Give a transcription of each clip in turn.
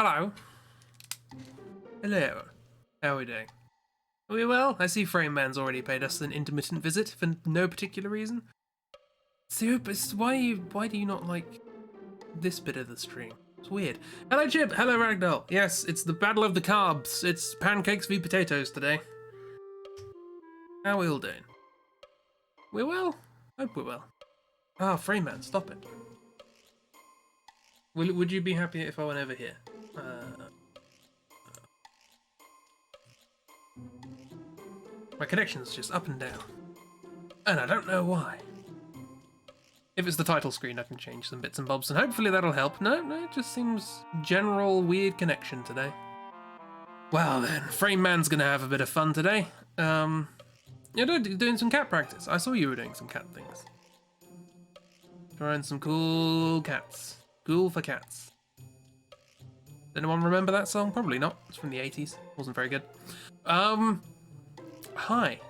Hello. Hello. How are we doing? Are we well? I see Frame Man's already paid us an intermittent visit for no particular reason. So, but why do you not like this bit of the stream? It's weird. Hello, Chip. Hello, Ragdoll. Yes, it's the battle of the carbs. It's pancakes v potatoes today. How are we all doing? We're well? Hope we're well. Ah, Frame Man, stop it. Would you be happy if I went over here? My connection's just up and down. And I don't know why. If it's the title screen, I can change some bits and bobs, and hopefully that'll help. No, it just seems general weird connection today. Well then, Frame Man's gonna have a bit of fun today. You're doing some cat practice. I saw you were doing some cat things. Trying some cool cats. Cool for cats. Does anyone remember that song? Probably not. It's from the 80s. Wasn't very good. Hi.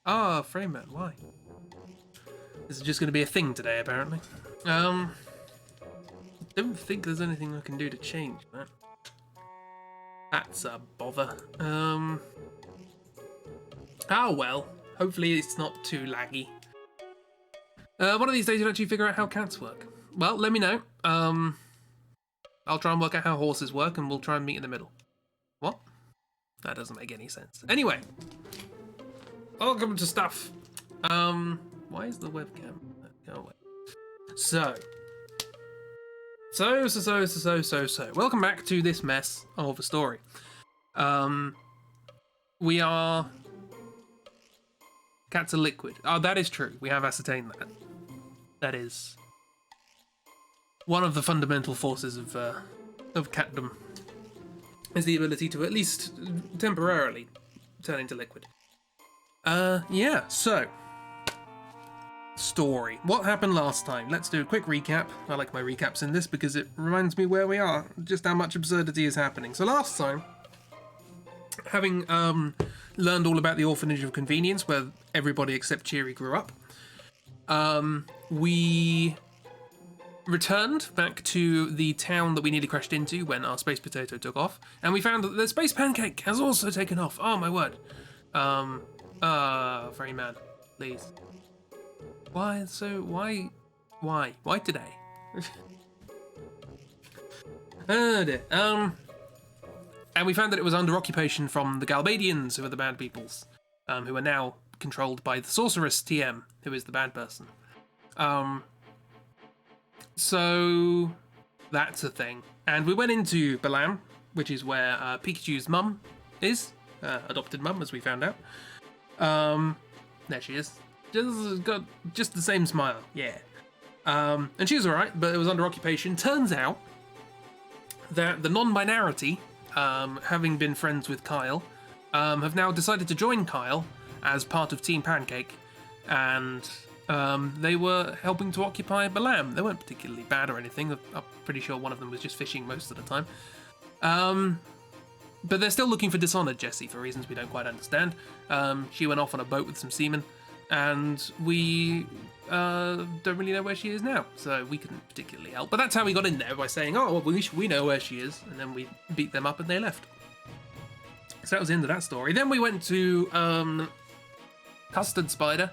Ah, Frame Man, why? This is just going to be a thing today, apparently. Don't think there's anything I can do to change that. That's a bother. Oh well. Hopefully it's not too laggy. One of these days you'll actually figure out how cats work. Well, let me know. I'll try and work out how horses work, and we'll try and meet in the middle. What? That doesn't make any sense. Anyway. Welcome to stuff. Why is the webcam? Go away. So. Welcome back to this mess of a story. We are... Cats are liquid. Oh, that is true. We have ascertained that. That is one of the fundamental forces of catdom, is the ability to at least temporarily turn into liquid. Yeah, so story. What happened last time? Let's do a quick recap. I like my recaps in this because it reminds me where we are, just how much absurdity is happening. So last time, having learned all about the Orphanage of Convenience, where everybody except Cheery grew up, we returned back to the town that we nearly crashed into when our space potato took off, and we found that the space pancake has also taken off. Oh my word. Frame Man, please. Why today? Oh dear. And we found that it was under occupation from the Galbadians, who are the bad peoples, who are now controlled by the sorceress TM, who is the bad person. So that's a thing. And we went into Balam, which is where Pikachu's mum is, adopted mum, as we found out. There she is. Got just the same smile, yeah. And she was alright, but it was under occupation. Turns out that the non-binarity, having been friends with Kyle, have now decided to join Kyle as part of Team Pancake, and they were helping to occupy Balam. They weren't particularly bad or anything. I'm pretty sure one of them was just fishing most of the time. But they're still looking for Dishonored Jessie for reasons we don't quite understand. She went off on a boat with some seamen, and we don't really know where she is now, so we couldn't particularly help. But that's how we got in there, by saying, oh, well, we know where she is, and then we beat them up and they left. So that was the end of that story. Then we went to Custard Spider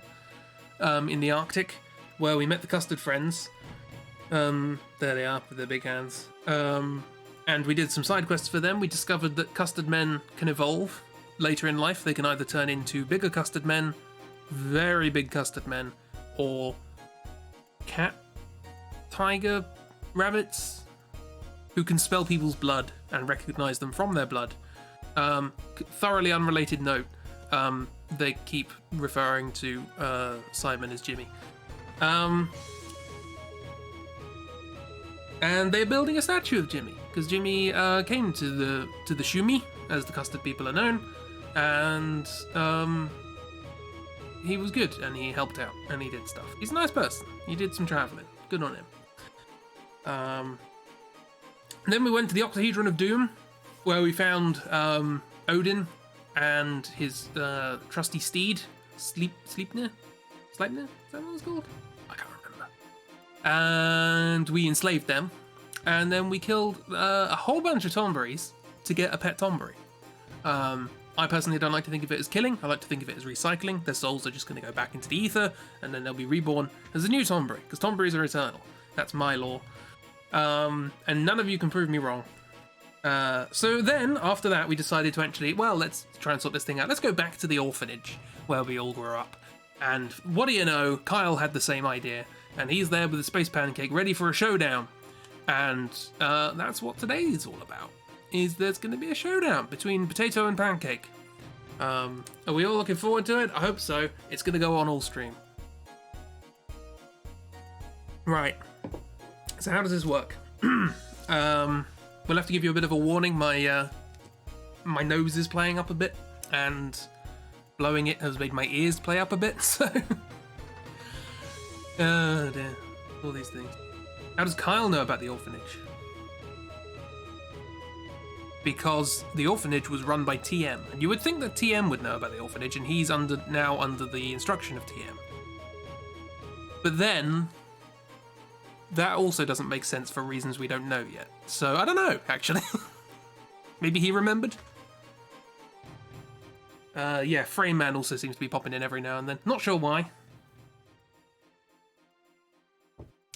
in the Arctic, where we met the Custard Friends. There they are with their big hands. And we did some side quests for them. We discovered that Custard Men can evolve later in life. They can either turn into bigger Custard Men, very big Custard Men, or cat, tiger, rabbits, who can smell people's blood and recognize them from their blood. Thoroughly unrelated note, they keep referring to Simon as Jimmy. And they're building a statue of Jimmy, because Jimmy came to the Shumi, as the Custard people are known, and he was good, and he helped out, and he did stuff. He's a nice person. He did some travelling. Good on him. Then we went to the Octahedron of Doom, where we found Odin and his trusty steed, Sleipnir? Sleipnir? Is that what it's called? I can't remember. And we enslaved them. and then we killed a whole bunch of Tomberries to get a pet Tomberry. I personally don't like to think of it as killing. I like to think of it as recycling. Their souls are just going to go back into the ether, and then they'll be reborn as a new Tomberry, because Tomberries are eternal. That's my law. And none of you can prove me wrong. So then, after that, we decided to actually, well, let's try and sort this thing out. Let's go back to the orphanage, where we all grew up. And what do you know, Kyle had the same idea, and he's there with a space pancake ready for a showdown. And that's what today is all about. Is there's going to be a showdown between Potato and Pancake. Are we all looking forward to it? I hope so. It's going to go on all stream. Right. So how does this work? We'll have to give you a bit of a warning. My nose is playing up a bit, and blowing it has made my ears play up a bit, so... oh dear. All these things. How does Kyle know about the orphanage? Because the orphanage was run by TM, and you would think that TM would know about the orphanage, and he's now under the instruction of TM. But then, that also doesn't make sense for reasons we don't know yet. So, I don't know, actually. Maybe he remembered? Yeah, Frame Man also seems to be popping in every now and then. Not sure why.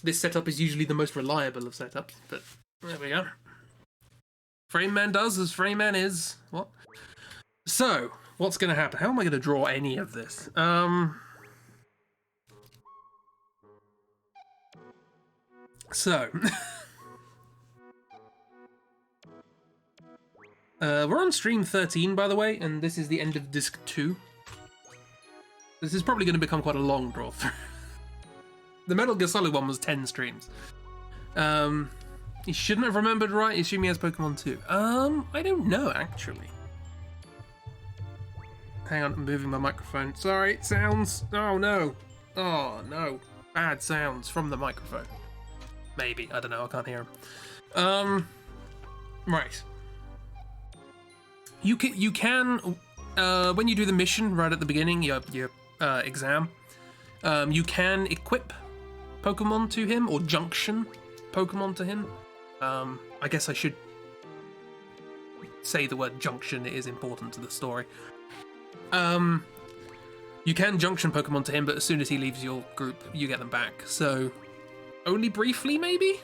This setup is usually the most reliable of setups, but there we go. Frame Man does as Frame Man is. What? So, what's going to happen? How am I going to draw any of this? So, we're on stream 13, by the way, and this is the end of disc 2. This is probably going to become quite a long draw through. The Metal Gear Solid one was 10 streams. He shouldn't have remembered right. Assume he has Pokemon too. I don't know, actually. Hang on, I'm moving my microphone. Sorry, sounds. Oh no. Oh no. Bad sounds from the microphone. Maybe. I don't know. I can't hear him. Right. You can when you do the mission right at the beginning, your exam, you can equip Pokemon to him or junction Pokemon to him. I guess I should say the word junction. It is important to the story. You can junction Pokemon to him, but as soon as he leaves your group, you get them back. So, only briefly, maybe?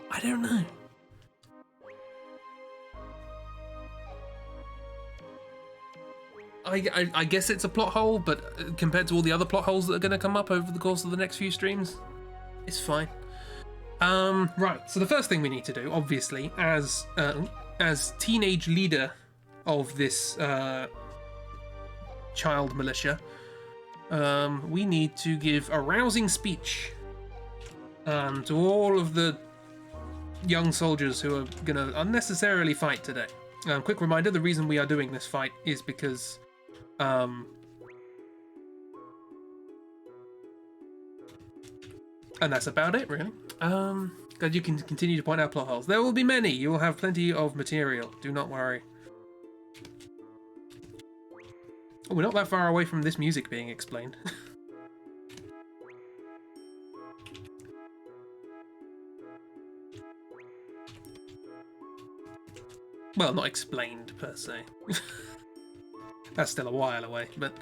I don't know. I guess it's a plot hole, but compared to all the other plot holes that are going to come up over the course of the next few streams, it's fine. Right, so the first thing we need to do, obviously, as teenage leader of this child militia, we need to give a rousing speech to all of the young soldiers who are going to unnecessarily fight today. Quick reminder, the reason we are doing this fight is because and that's about it, really. God, you can continue to point out plot holes. There will be many. You will have plenty of material. Do not worry. Oh, we're not that far away from this music being explained. Well, not explained, per se. That's still a while away, but...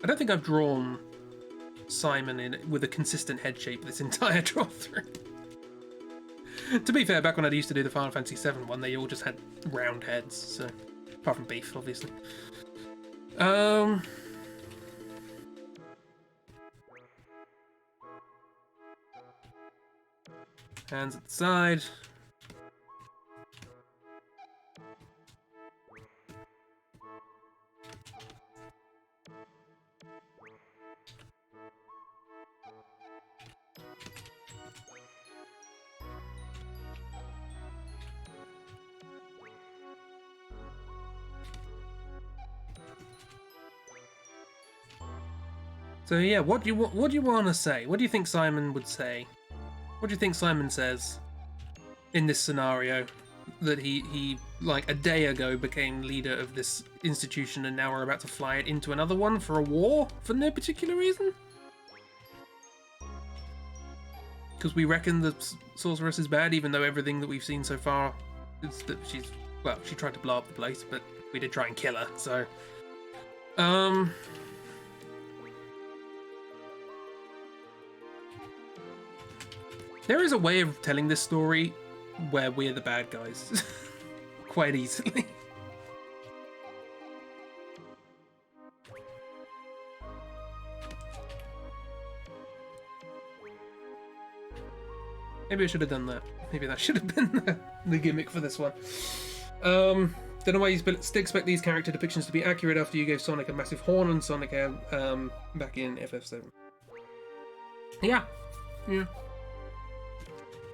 I don't think I've drawn Simon in with a consistent head shape this entire draw through. To be fair, back when I used to do the Final Fantasy VII one, they all just had round heads, so apart from Beef, obviously. Hands at the side. So yeah, what do you want to say? What do you think Simon would say? What do you think Simon says in this scenario that he like a day ago, became leader of this institution, and now we're about to fly it into another one for a war for no particular reason. Because we reckon the sorceress is bad, even though everything that we've seen so far is that she's, well, she tried to blow up the place, but we did try and kill her, so... There is a way of telling this story where we're the bad guys. Quite easily. Maybe I should have done that. Maybe that should have been the gimmick for this one. Don't know why you still expect these character depictions to be accurate after you gave Sonic a massive horn and Sonic back in FF7. Yeah. Yeah.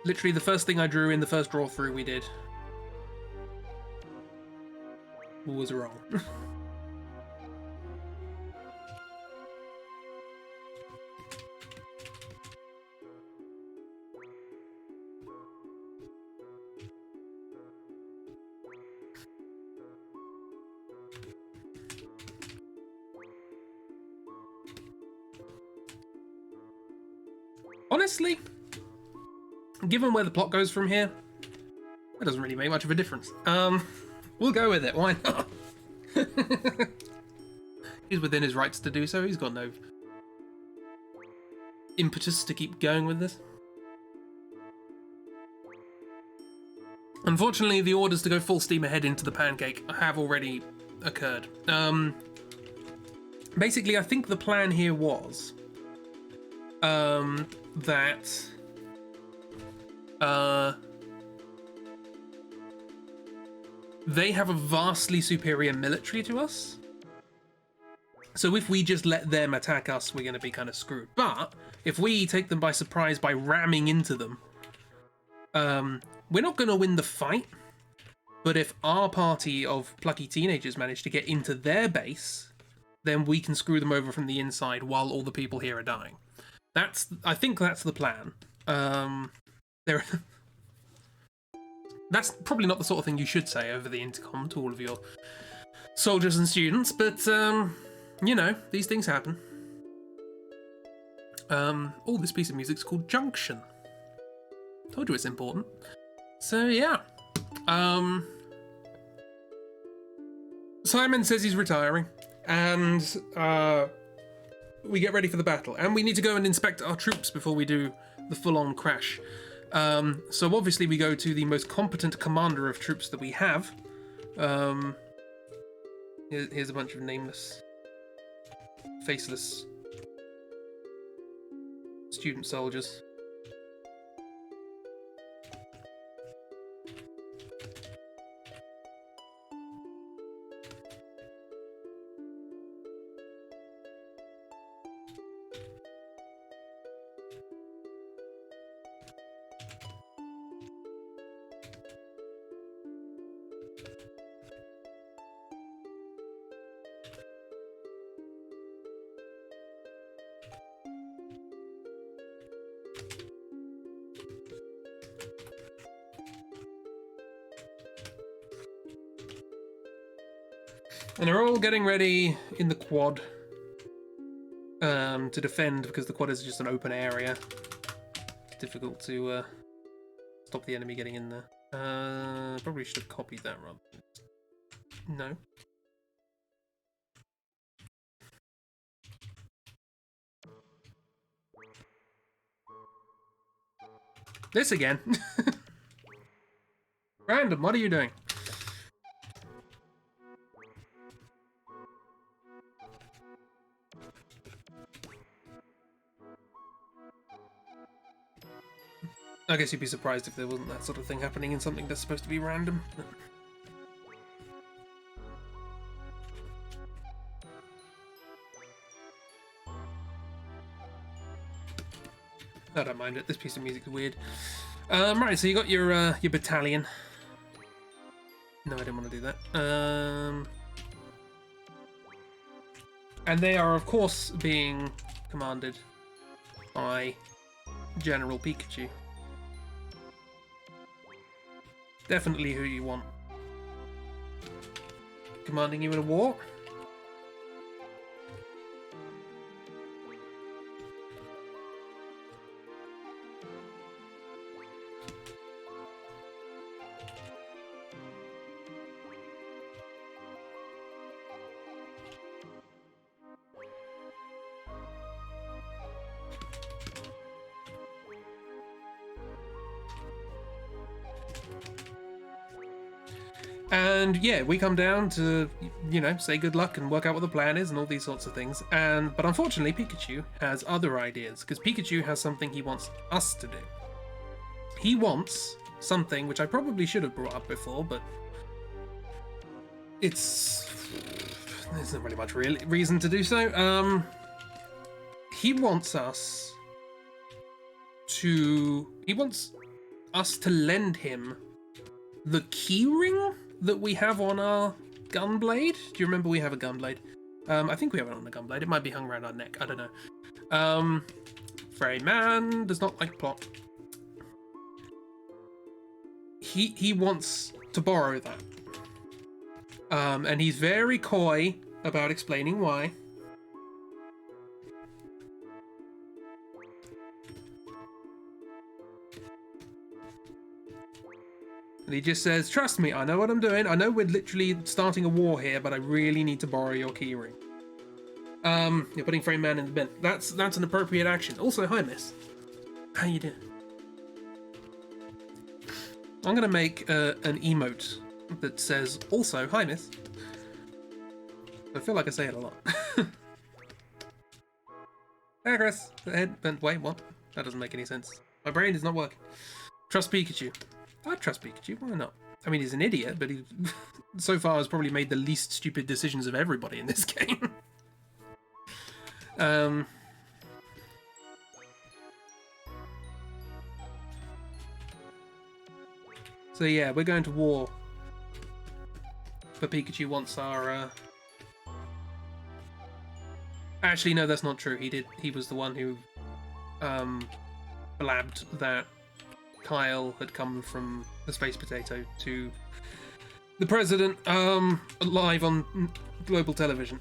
Literally the first thing I drew in the first draw-through we did was wrong. Honestly, given where the plot goes from here, it doesn't really make much of a difference. We'll go with it, why not? He's within his rights to do so, he's got no impetus to keep going with this. Unfortunately, the orders to go full steam ahead into the pancake have already occurred. Basically, I think the plan here was that they have a vastly superior military to us. So if we just let them attack us, we're going to be kind of screwed. But if we take them by surprise by ramming into them, we're not going to win the fight. But if our party of plucky teenagers manage to get into their base, then we can screw them over from the inside while all the people here are dying. I think that's the plan. That's probably not the sort of thing you should say over the intercom to all of your soldiers and students, but, you know, these things happen. Oh, this piece of music's called Junction. Told you it's important. So, yeah. Simon says he's retiring, and, we get ready for the battle, and we need to go and inspect our troops before we do the full-on crash. So obviously we go to the most competent commander of troops that we have. Here's a bunch of nameless, faceless student soldiers. And they're all getting ready in the quad to defend, because the quad is just an open area. It's difficult to stop the enemy getting in there. Probably should have copied that rather than... No. This again. Random, what are you doing? I guess you'd be surprised if there wasn't that sort of thing happening in something that's supposed to be random. I don't mind it. This piece of music is weird. Right, so you got your battalion. No, I didn't want to do that. And they are, of course, being commanded by General Pikachu. Definitely who you want. commanding you in a war. And yeah, we come down to, you know, say good luck and work out what the plan is and all these sorts of things. But unfortunately, Pikachu has other ideas, because Pikachu has something he wants us to do. He wants something which I probably should have brought up before, but there's not really much reason to do so. He wants us to lend him the keyring that we have on our gunblade. Do you remember we have a gunblade? I think we have it on the gunblade. It might be hung around our neck. I don't know. Frey man does not like plot. He wants to borrow that. And he's very coy about explaining why. And he just says, trust me, I know what I'm doing. I know we're literally starting a war here, but I really need to borrow your keyring. You're putting Frame Man in the bin. That's an appropriate action. Also, hi, miss. How you doing? I'm going to make an emote that says, also, hi, miss. I feel like I say it a lot. Hey, Chris. Wait, what? That doesn't make any sense. My brain is not working. Trust Pikachu. I trust Pikachu, why not? I mean, he's an idiot, but he so far has probably made the least stupid decisions of everybody in this game. So yeah, we're going to war. But Pikachu wants our... Actually, no, that's not true. He was the one who blabbed that Kyle had come from the Space Potato to the president live on global television.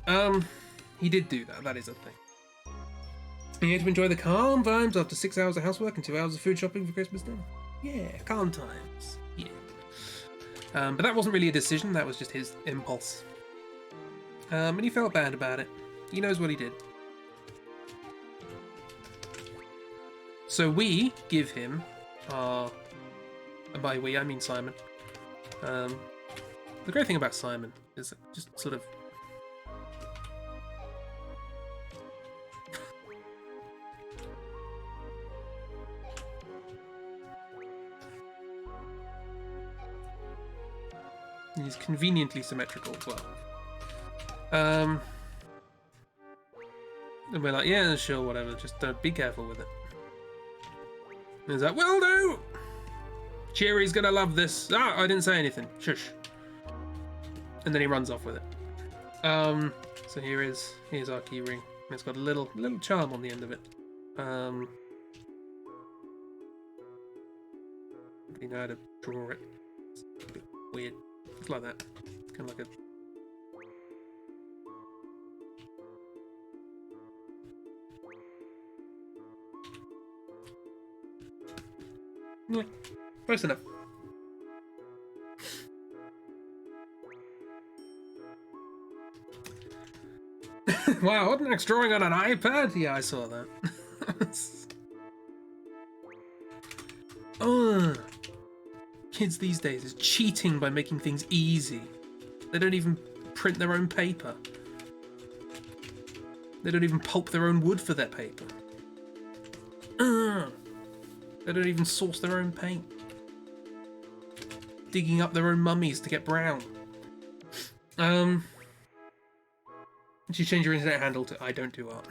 He did do that. That is a thing. And you had to enjoy the calm vibes after 6 hours of housework and 2 hours of food shopping for Christmas dinner. Yeah, calm times. Yeah. But that wasn't really a decision. That was just his impulse. And he felt bad about it. He knows what he did. So we give him and by we I mean Simon. The great thing about Simon is just sort of he's conveniently symmetrical as well. And we're like, yeah, sure, whatever, just be careful with it. And he's like, will do! Cheery's gonna love this. Ah, I didn't say anything. Shush. And then he runs off with it. So here's our key ring. It's got a little charm on the end of it. You know how to draw it. It's a bit weird. It's like that. It's kind of like a... Yeah, close enough. Wow, what next drawing on an iPad? Yeah, I saw that. Kids these days is cheating by making things easy. They don't even print their own paper. They don't even pulp their own wood for their paper. They don't even source their own paint. Digging up their own mummies to get brown. Did you change your internet handle to I don't do art?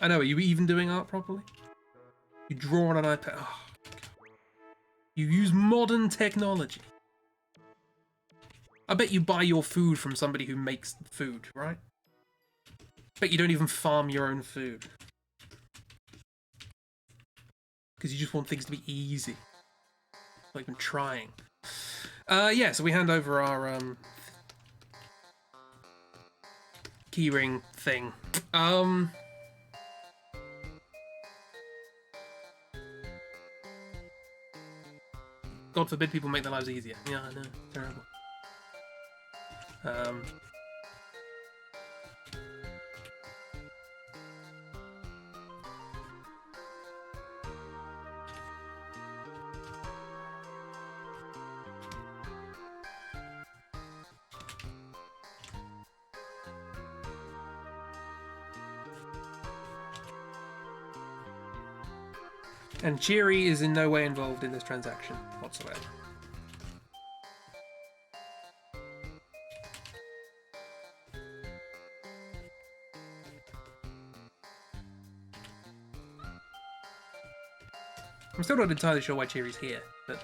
I know, are you even doing art properly? You draw on an iPad. Oh, you use modern technology. I bet you buy your food from somebody who makes food, right? Bet you don't even farm your own food. Because you just want things to be easy. Not even trying. Yeah, so we hand over our keyring thing. God forbid people make their lives easier. Yeah, I know. Terrible. And Cheery is in no way involved in this transaction whatsoever. I'm still not entirely sure why Cheery's here, but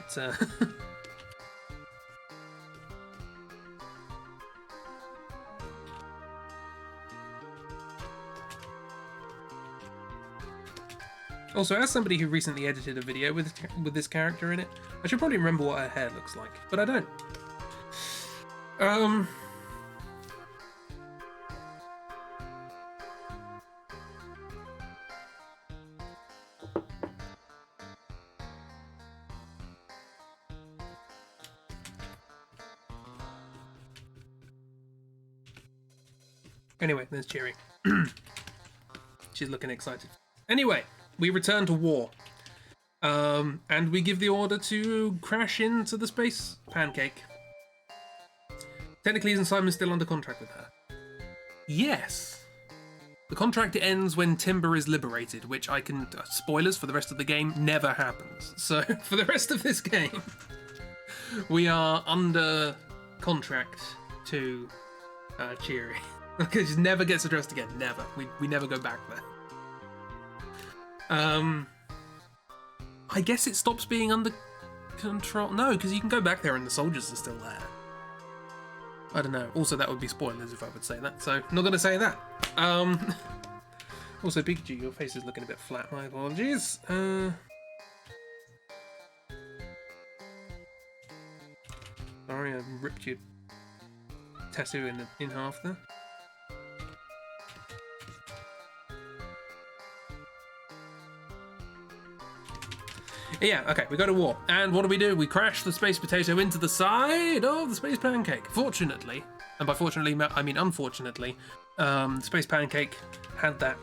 also, as somebody who recently edited a video with this character in it, I should probably remember what her hair looks like, but I don't. Anyway, there's Cheery. She's looking excited. Anyway, we return to war. And we give the order to crash into the space pancake. Technically, isn't Simon still under contract with her? Yes. The contract ends when Timber is liberated, which I can... spoilers for the rest of the game, never happens. So, for the rest of this game, we are under contract to Cheery. It just never gets addressed again. Never. We never go back there. I guess it stops being under control. No, because you can go back there and the soldiers are still there. I don't know. Also, that would be spoilers if I would say that, so not going to say that. Also, Pikachu, your face is looking a bit flat. My apologies. Sorry, I ripped your tattoo in half there. Yeah, okay, we go to war. And what do? We crash the space potato into the side of the space pancake. Fortunately, and by fortunately I mean unfortunately, the space pancake had that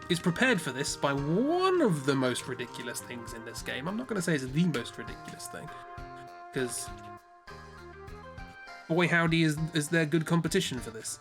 is prepared for this by one of the most ridiculous things in this game. I'm not going to say it's the most ridiculous thing, because boy howdy is there good competition for this.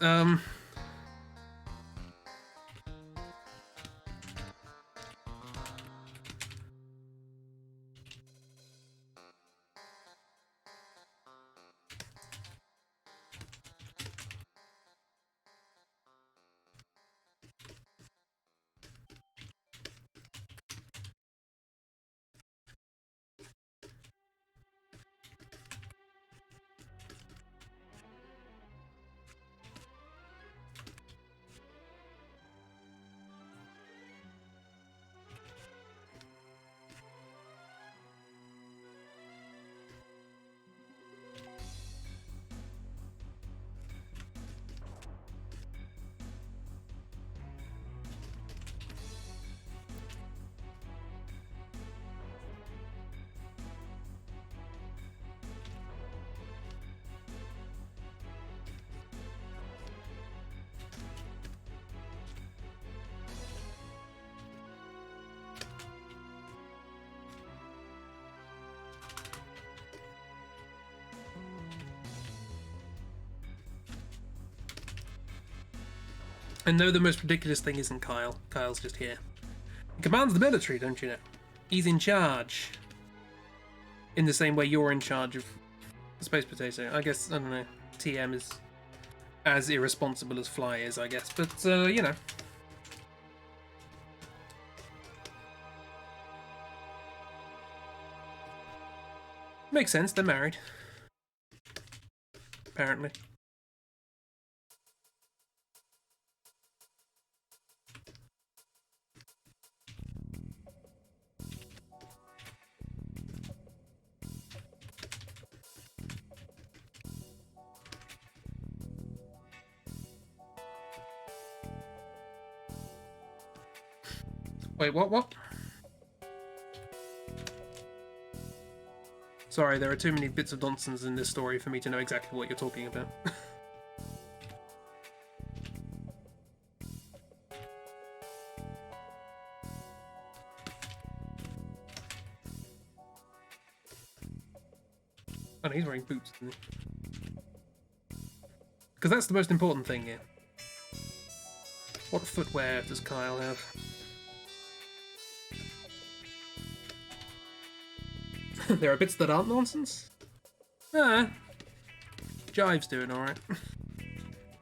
And no, the most ridiculous thing isn't Kyle. Kyle's just here. He commands the military, don't you know? He's in charge. In the same way you're in charge of the space potato. I guess, I don't know, TM is as irresponsible as Fly is, I guess. But, you know. Makes sense, they're married. Apparently. Wait, what? Sorry, there are too many bits of nonsense in this story for me to know exactly what you're talking about. Oh, no, he's wearing boots, isn't he? Because that's the most important thing here. What footwear does Kyle have? There are bits that aren't nonsense? Ah. Jive's doing alright.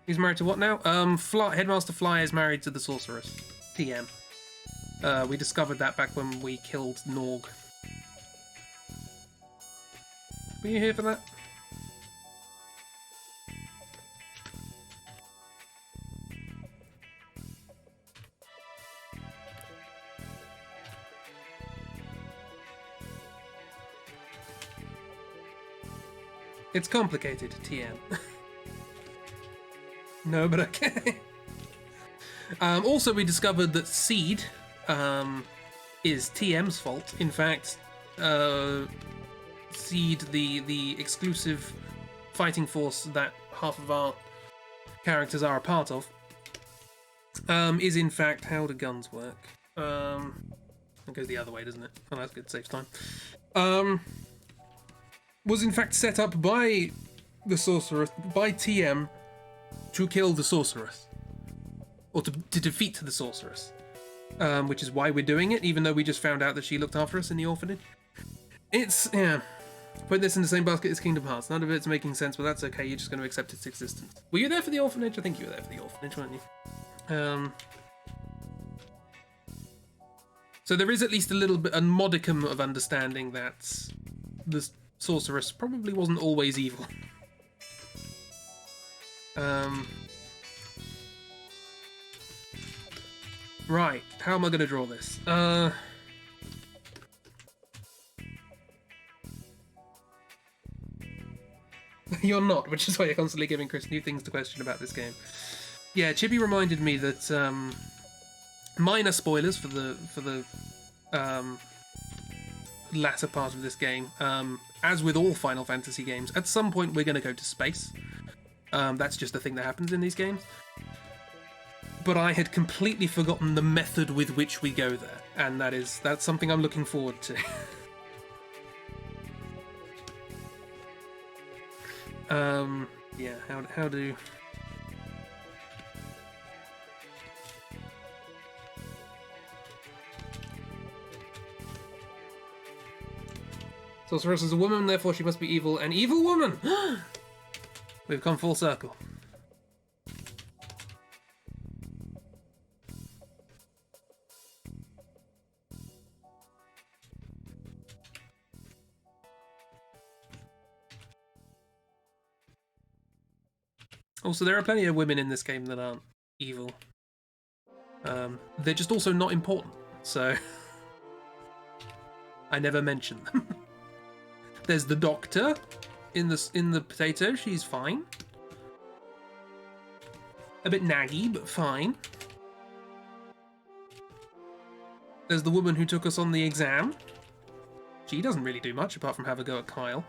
He's married to what now? Headmaster Fly is married to the Sorceress. TM. We discovered that back when we killed Norg. Were you here for that? It's complicated, TM. No, but okay. Also, we discovered that Seed is TM's fault. In fact, Seed, the exclusive fighting force that half of our characters are a part of, is in fact... How do guns work? It goes the other way, doesn't it? Oh, that's good. Saves time. Was in fact set up by the Sorceress, by TM, to kill the Sorceress. Or to defeat the Sorceress. Which is why we're doing it, even though we just found out that she looked after us in the orphanage. It's, yeah. Put this in the same basket as Kingdom Hearts. None of it's making sense, but that's okay, you're just going to accept its existence. Were you there for the orphanage? I think you were there for the orphanage, weren't you? So there is at least a modicum of understanding that the Sorceress probably wasn't always evil. Right, how am I going to draw this? You're not, which is why you're constantly giving Chris new things to question about this game. Yeah, Chibi reminded me that minor spoilers for the latter part of this game. As with all Final Fantasy games, at some point we're going to go to space. That's just a thing that happens in these games. But I had completely forgotten the method with which we go there, and that's something I'm looking forward to. Yeah, how do... Sorceress is a woman, therefore she must be evil. An evil woman! We've come full circle. Also, there are plenty of women in this game that aren't evil. They're just also not important, so I never mention them. There's the doctor in the potato. She's fine. A bit naggy, but fine. There's the woman who took us on the exam. She doesn't really do much apart from have a go at Kyle.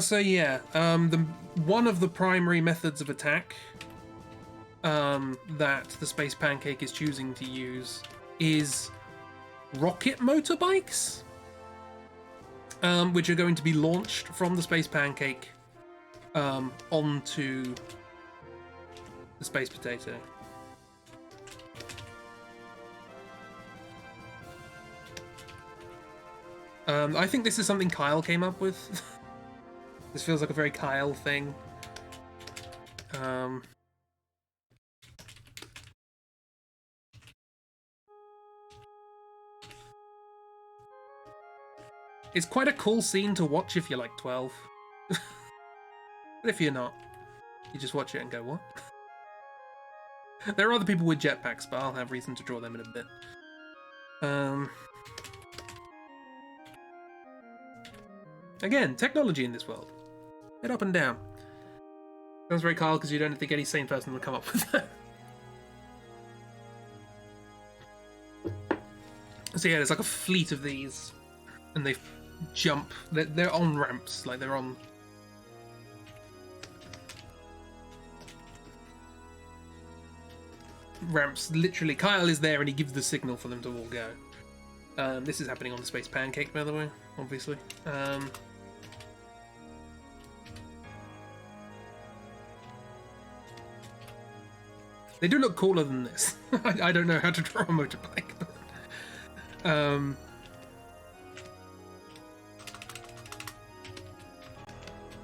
So yeah, one of the primary methods of attack that the Space Pancake is choosing to use is rocket motorbikes, which are going to be launched from the Space Pancake onto the Space Potato. I think this is something Kyle came up with. This feels like a very Kyle thing. It's quite a cool scene to watch if you're like 12. But if you're not, you just watch it and go, what? There are other people with jetpacks, but I'll have reason to draw them in a bit. Again, technology in this world. Head up and down. Sounds very Kyle, because you don't think any sane person would come up with that. So yeah, there's like a fleet of these, and they jump. They're on ramps, like they're on... ramps, literally. Kyle is there and he gives the signal for them to all go. This is happening on the Space Pancake, by the way, obviously. They do look cooler than this. I don't know how to draw a motorbike.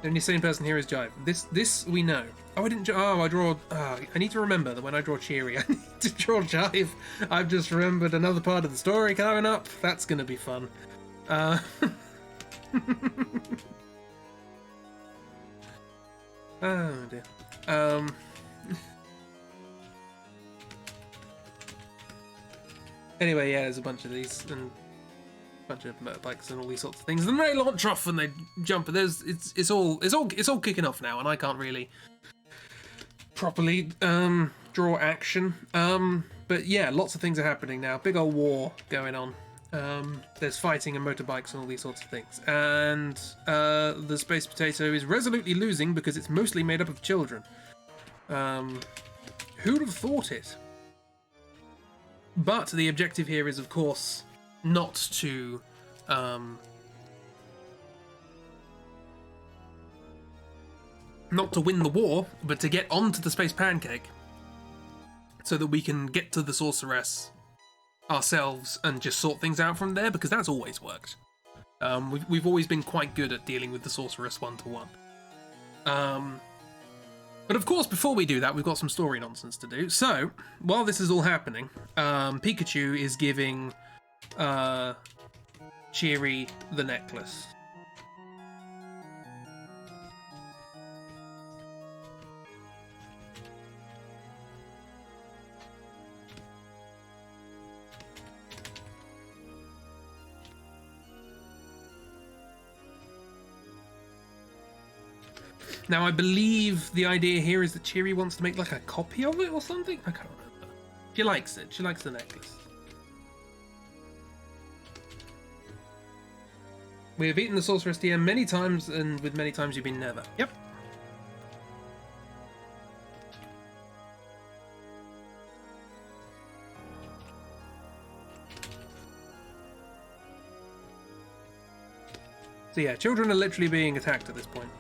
The only sane person here is Jive. This we know. Oh, I didn't. Oh, I draw. Oh, I need to remember that when I draw Cheery, I need to draw Jive. I've just remembered another part of the story coming up. That's gonna be fun. Oh dear. Anyway, yeah, there's a bunch of these and a bunch of motorbikes and all these sorts of things. And they launch off and they jump. It's all kicking off now, and I can't really properly draw action. But yeah, lots of things are happening now. Big old war going on. There's fighting and motorbikes and all these sorts of things. And the Space Potato is resolutely losing because it's mostly made up of children. Who'd have thought it? But the objective here is, of course, not to win the war, but to get onto the Space Pancake so that we can get to the Sorceress ourselves and just sort things out from there, because that's always worked. We've always been quite good at dealing with the Sorceress one-to-one. But of course, before we do that, we've got some story nonsense to do. So, while this is all happening, Pikachu is giving Cheery the necklace. Now, I believe the idea here is that Cheery wants to make like a copy of it or something? I can't remember. She likes it. She likes the necklace. We have eaten the Sorceress TM many times, and with many times you've been never. Yep. So yeah, children are literally being attacked at this point.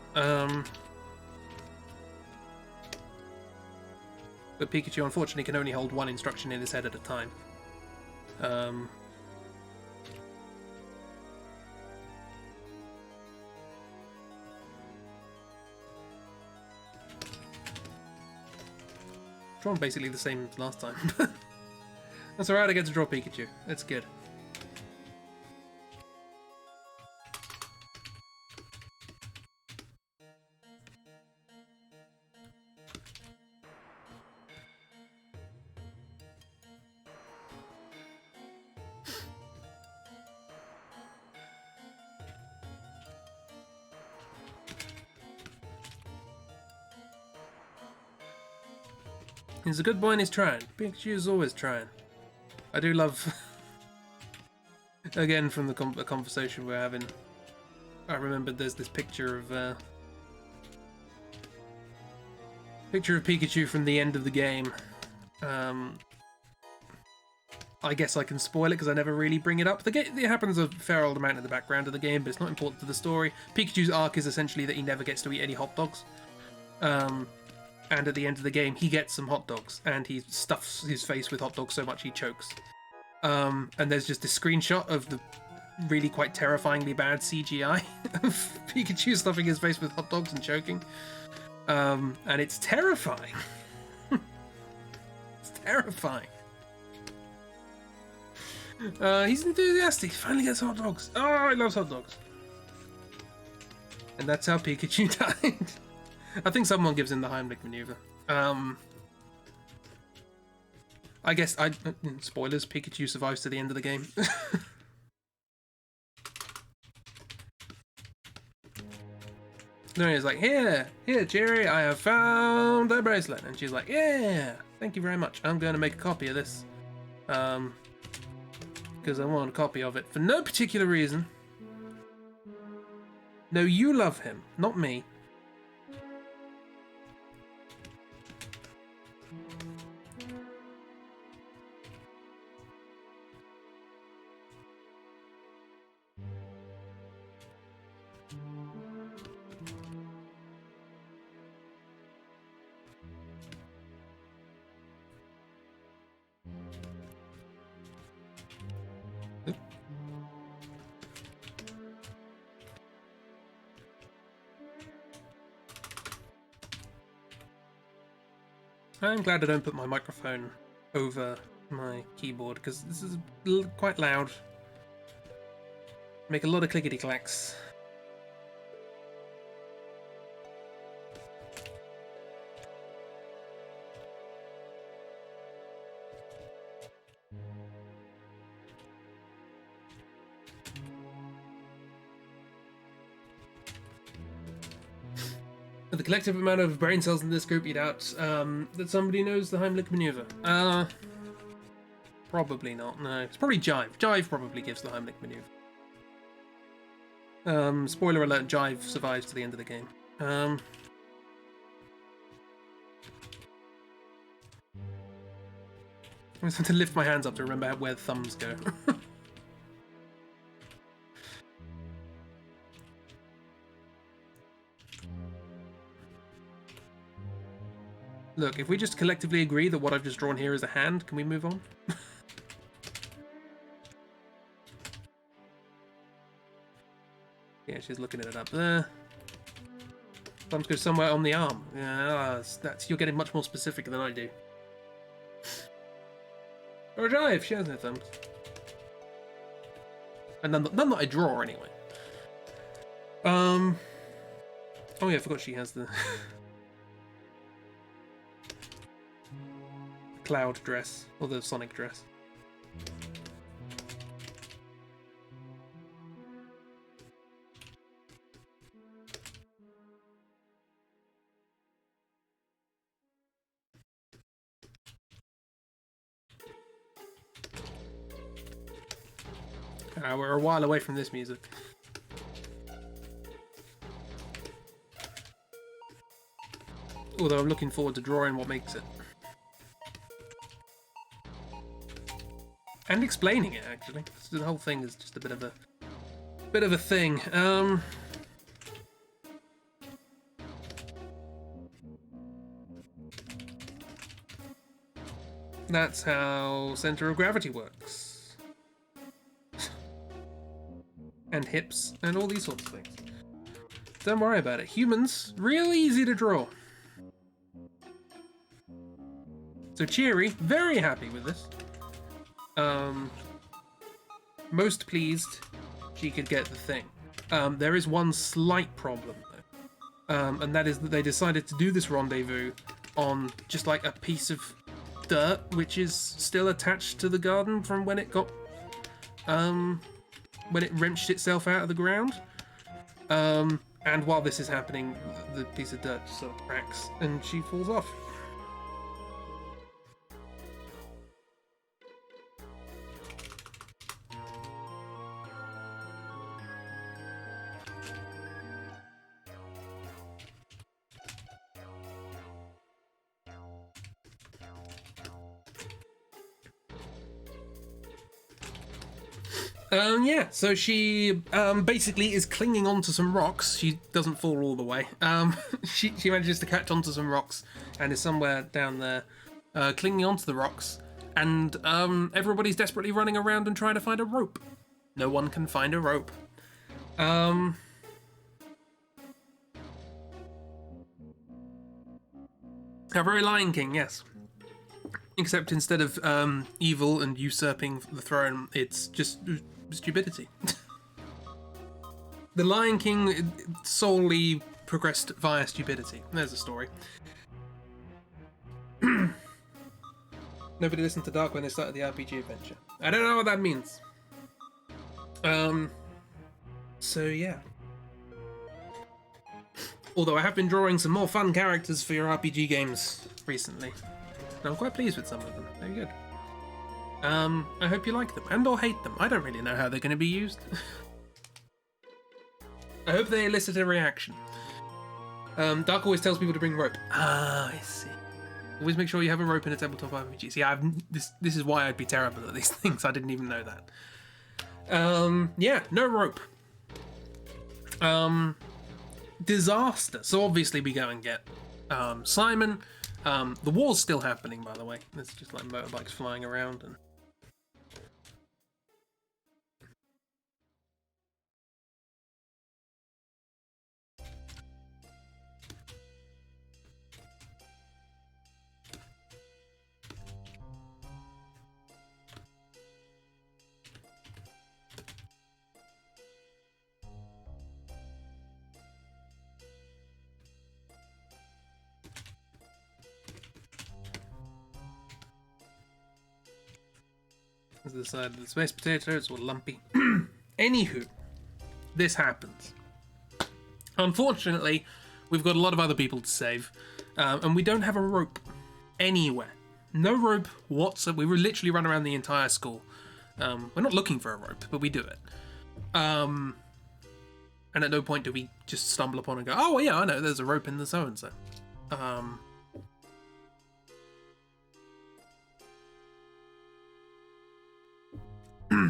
But Pikachu, unfortunately, can only hold one instruction in his head at a time. Drawn basically the same as last time. That's alright, I get to draw Pikachu. That's good. He's a good boy and he's trying. Pikachu's always trying. I do love... Again, from the conversation we're having, I remembered there's this picture of... Picture of Pikachu from the end of the game. I guess I can spoil it because I never really bring it up. It happens a fair old amount in the background of the game, but it's not important to the story. Pikachu's arc is essentially that he never gets to eat any hot dogs. And at the end of the game, he gets some hot dogs, and he stuffs his face with hot dogs so much he chokes. And there's just this screenshot of the really quite terrifyingly bad CGI of Pikachu stuffing his face with hot dogs and choking. And it's terrifying. It's terrifying. He's enthusiastic. He finally gets hot dogs. Oh, he loves hot dogs. And that's how Pikachu died. I think someone gives him the Heimlich maneuver. I guess spoilers. Pikachu survives to the end of the game. Then he's like, here, Cherry, I have found a bracelet. And she's like, yeah, thank you very much. I'm going to make a copy of this. Because I want a copy of it for no particular reason. No, you love him, not me. I'm glad I don't put my microphone over my keyboard because this is quite loud. Make a lot of clickety clacks. The collective amount of brain cells in this group, you'd doubt that somebody knows the Heimlich maneuver. Probably not, no. It's probably Jive. Jive probably gives the Heimlich maneuver. Spoiler alert, Jive survives to the end of the game. I just have to lift my hands up to remember where the thumbs go. Look, if we just collectively agree that what I've just drawn here is a hand, can we move on? Yeah, she's looking at it up there. Thumbs go somewhere on the arm. Yeah, you're getting much more specific than I do. Or Jive, she has no thumbs. And none that I draw, anyway. Oh yeah, I forgot she has the... Cloud dress, or the Sonic dress. We're a while away from this music. Although I'm looking forward to drawing what makes it. And explaining it, actually. The whole thing is just a bit of a thing. That's how center of gravity works. And hips, and all these sorts of things. Don't worry about it. Humans, real easy to draw. So Cheery, very happy with this. Most pleased she could get the thing. There is one slight problem though, and that is that they decided to do this rendezvous on just like a piece of dirt which is still attached to the garden from when it got when it wrenched itself out of the ground. And while this is happening, the piece of dirt sort of cracks and she falls off. Yeah, so she basically is clinging onto some rocks. She doesn't fall all the way. She manages to catch onto some rocks and is somewhere down there, clinging onto the rocks. And everybody's desperately running around and trying to find a rope. No one can find a rope. A very Lion King, yes. Except instead of evil and usurping the throne, it's just stupidity. The Lion King solely progressed via stupidity. There's a story. Nobody listened to Dark when they started the RPG adventure. I don't know what that means. So yeah. Although I have been drawing some more fun characters for your RPG games recently. And I'm quite pleased with some of them. They're good. I hope you like them, and or hate them. I don't really know how they're going to be used. I hope they elicit a reaction. Dark always tells people to bring rope. Ah, I see. Always make sure you have a rope in a tabletop RPG. See, this is why I'd be terrible at these things. I didn't even know that. Yeah, no rope. Disaster. So obviously we go and get Simon. The war's still happening, by the way. There's just like motorbikes flying around and. The side of the space potatoes were lumpy. Anywho, this happens. Unfortunately, we've got a lot of other people to save, and we don't have a rope anywhere. No rope whatsoever. We literally run around the entire school. We're not looking for a rope, but we do it. And at no point do we just stumble upon and go, oh, well, yeah, I know, there's a rope in the so-and-so.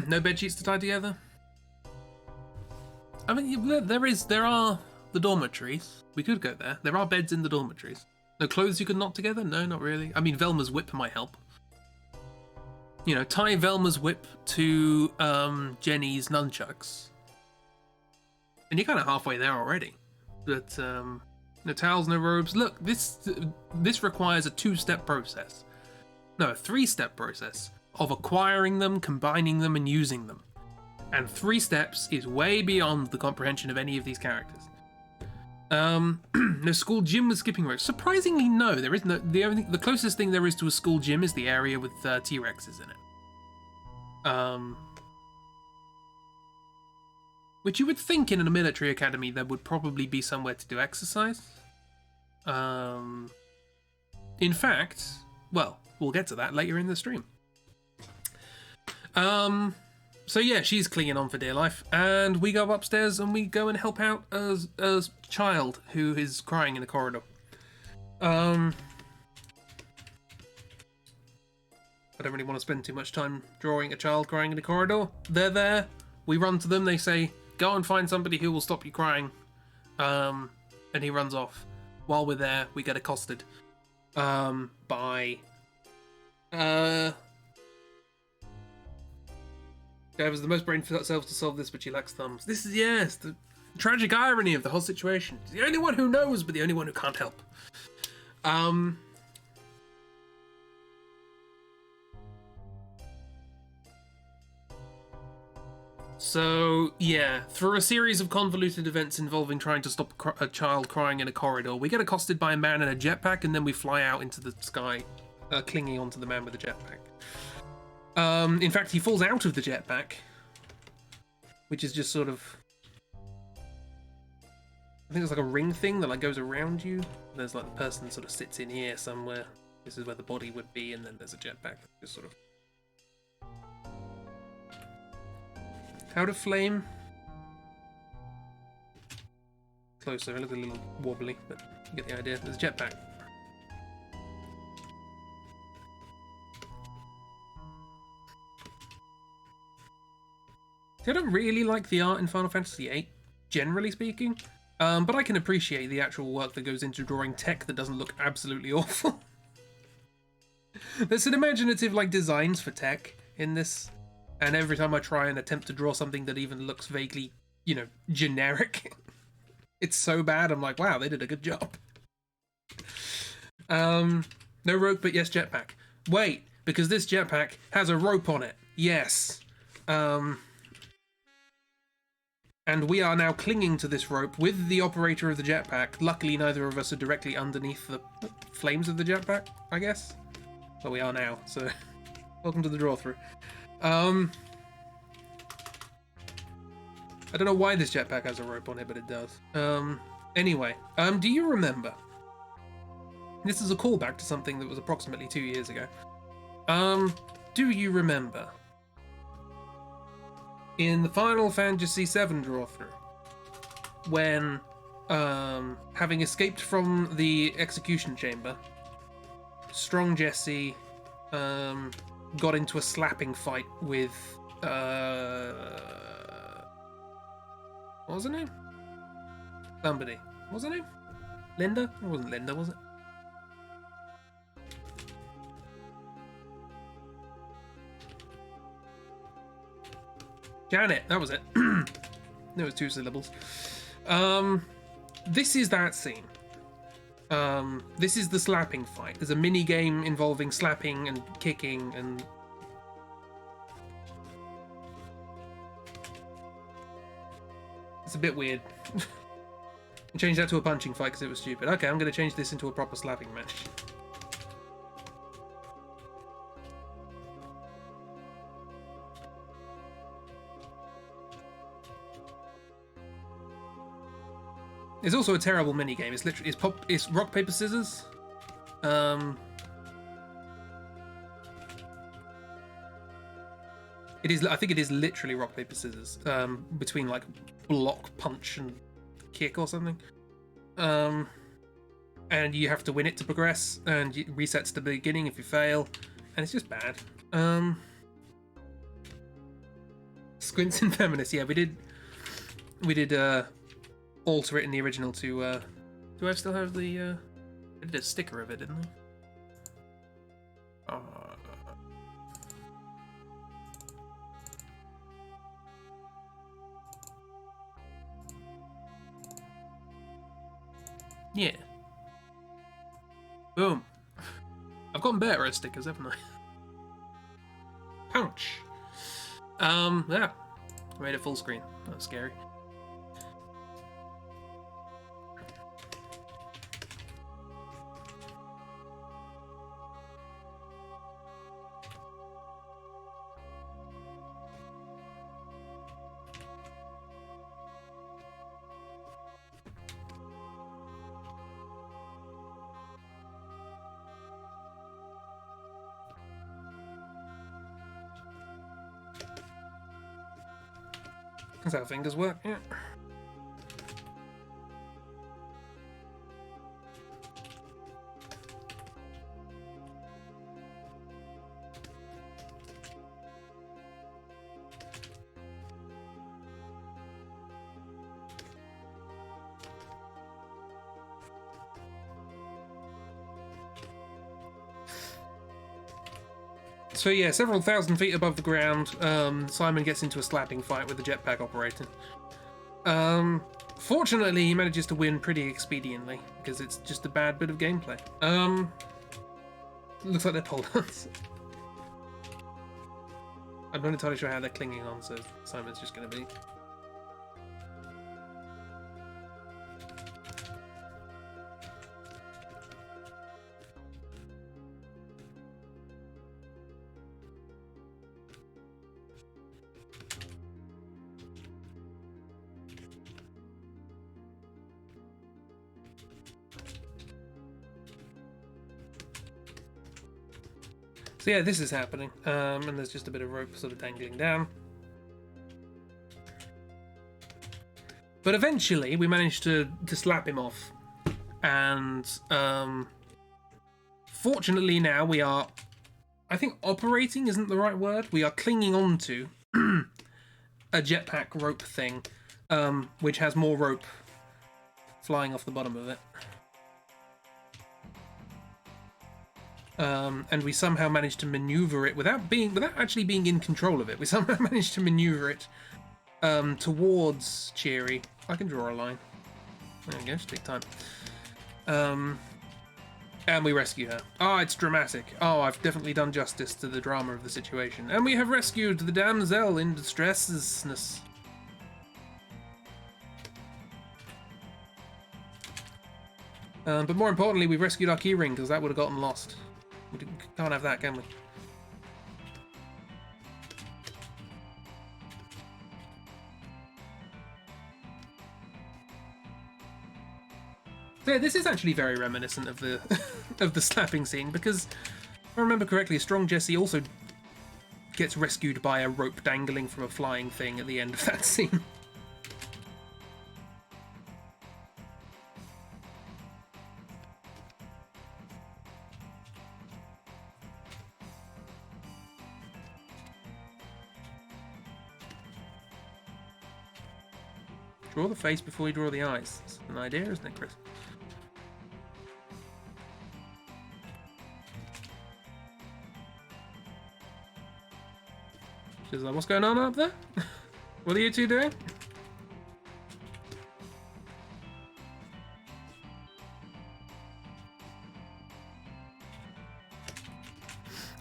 No bed sheets to tie together? I mean, there are the dormitories. We could go there. There are beds in the dormitories. No clothes you could knot together? No, not really. I mean, Velma's whip might help. You know, tie Velma's whip to Jenny's nunchucks. And you're kind of halfway there already. But, no towels, no robes. Look, this requires a 2-step process. No, a 3-step process of acquiring them, combining them, and using them. And 3 steps is way beyond the comprehension of any of these characters. No school gym with skipping ropes. Surprisingly, no. There is no. The closest thing there is to a school gym is the area with T-Rexes in it. Which you would think in a military academy there would probably be somewhere to do exercise. In fact, well, we'll get to that later in the stream. So yeah, she's clinging on for dear life, and we go upstairs and we go and help out a child who is crying in the corridor. I don't really want to spend too much time drawing a child crying in the corridor. They're there, we run to them, they say, go and find somebody who will stop you crying, and he runs off. While we're there, we get accosted by Gav has the most brain cells to solve this, but she lacks thumbs. This is, yes, the tragic irony of the whole situation. She's the only one who knows, but the only one who can't help. So, yeah, through a series of convoluted events involving trying to stop a child crying in a corridor, we get accosted by a man in a jetpack, and then we fly out into the sky, clinging onto the man with the jetpack. In fact, he falls out of the jetpack, which is just sort of, I think it's like a ring thing that like goes around you. There's like the person sort of sits in here somewhere. This is where the body would be, and then there's a jetpack that just sort of. How to flame? Closer, a little wobbly, but you get the idea. There's a jetpack. I don't really like the art in Final Fantasy VIII, generally speaking, but I can appreciate the actual work that goes into drawing tech that doesn't look absolutely awful. There's some imaginative like designs for tech in this, and every time I try and attempt to draw something that even looks vaguely, you know, generic, it's so bad I'm like, wow, they did a good job. No rope, but yes, jetpack. Wait, because this jetpack has a rope on it. Yes. And we are now clinging to this rope with the operator of the jetpack. Luckily, neither of us are directly underneath the flames of the jetpack, I guess. But we are now, so welcome to the Drawthrough. I don't know why this jetpack has a rope on it, but it does. Anyway, do you remember? This is a callback to something that was approximately 2 years ago. Do you remember in the Final Fantasy VII Drawthrough when, having escaped from the execution chamber, Strong Jessie got into a slapping fight with what was her name? Somebody. What was her name? Linda? It wasn't Linda, was it? Janet, that was it. It was 2 syllables. This is that scene. This is the slapping fight. There's a mini game involving slapping and kicking and it's a bit weird. I changed that to a punching fight because it was stupid. Okay, I'm going to change this into a proper slapping match. It's also a terrible minigame. It's literally it's rock paper scissors. It is. I think it is literally rock paper scissors. Between like block, punch, and kick or something. And you have to win it to progress, and it resets to the beginning if you fail, and it's just bad. Squints and Feminist. Yeah, we did alter it in the original to do I still have the I did a sticker of it, didn't I? Yeah. Boom. I've gotten better at stickers, haven't I? Punch. Yeah. I made it full screen. That was scary. That's how fingers work, yeah. So yeah, several thousand feet above the ground, Simon gets into a slapping fight with the jetpack operator. Fortunately, he manages to win pretty expediently, because it's just a bad bit of gameplay. Looks like they're pole dance. I'm not entirely sure how they're clinging on, so Simon's just going to be... So yeah, this is happening, and there's just a bit of rope sort of dangling down. But eventually, we managed to slap him off, and fortunately now we are, I think operating isn't the right word, we are clinging onto a jetpack rope thing, which has more rope flying off the bottom of it. And we somehow managed to maneuver it without actually being in control of it. We somehow managed to maneuver it towards Cheery. I can draw a line. There we go, just take time. And we rescue her. Oh, it's dramatic. Oh, I've definitely done justice to the drama of the situation. And we have rescued the damsel in distressness. But more importantly, we've rescued our keyring, because that would have gotten lost. We can't have that, can we? So yeah, this is actually very reminiscent of the of the slapping scene, because if I remember correctly, Strong Jessie also gets rescued by a rope dangling from a flying thing at the end of that scene. Draw the face before you draw the eyes. That's an idea, isn't it, Chris? She's like, what's going on up there? What are you two doing?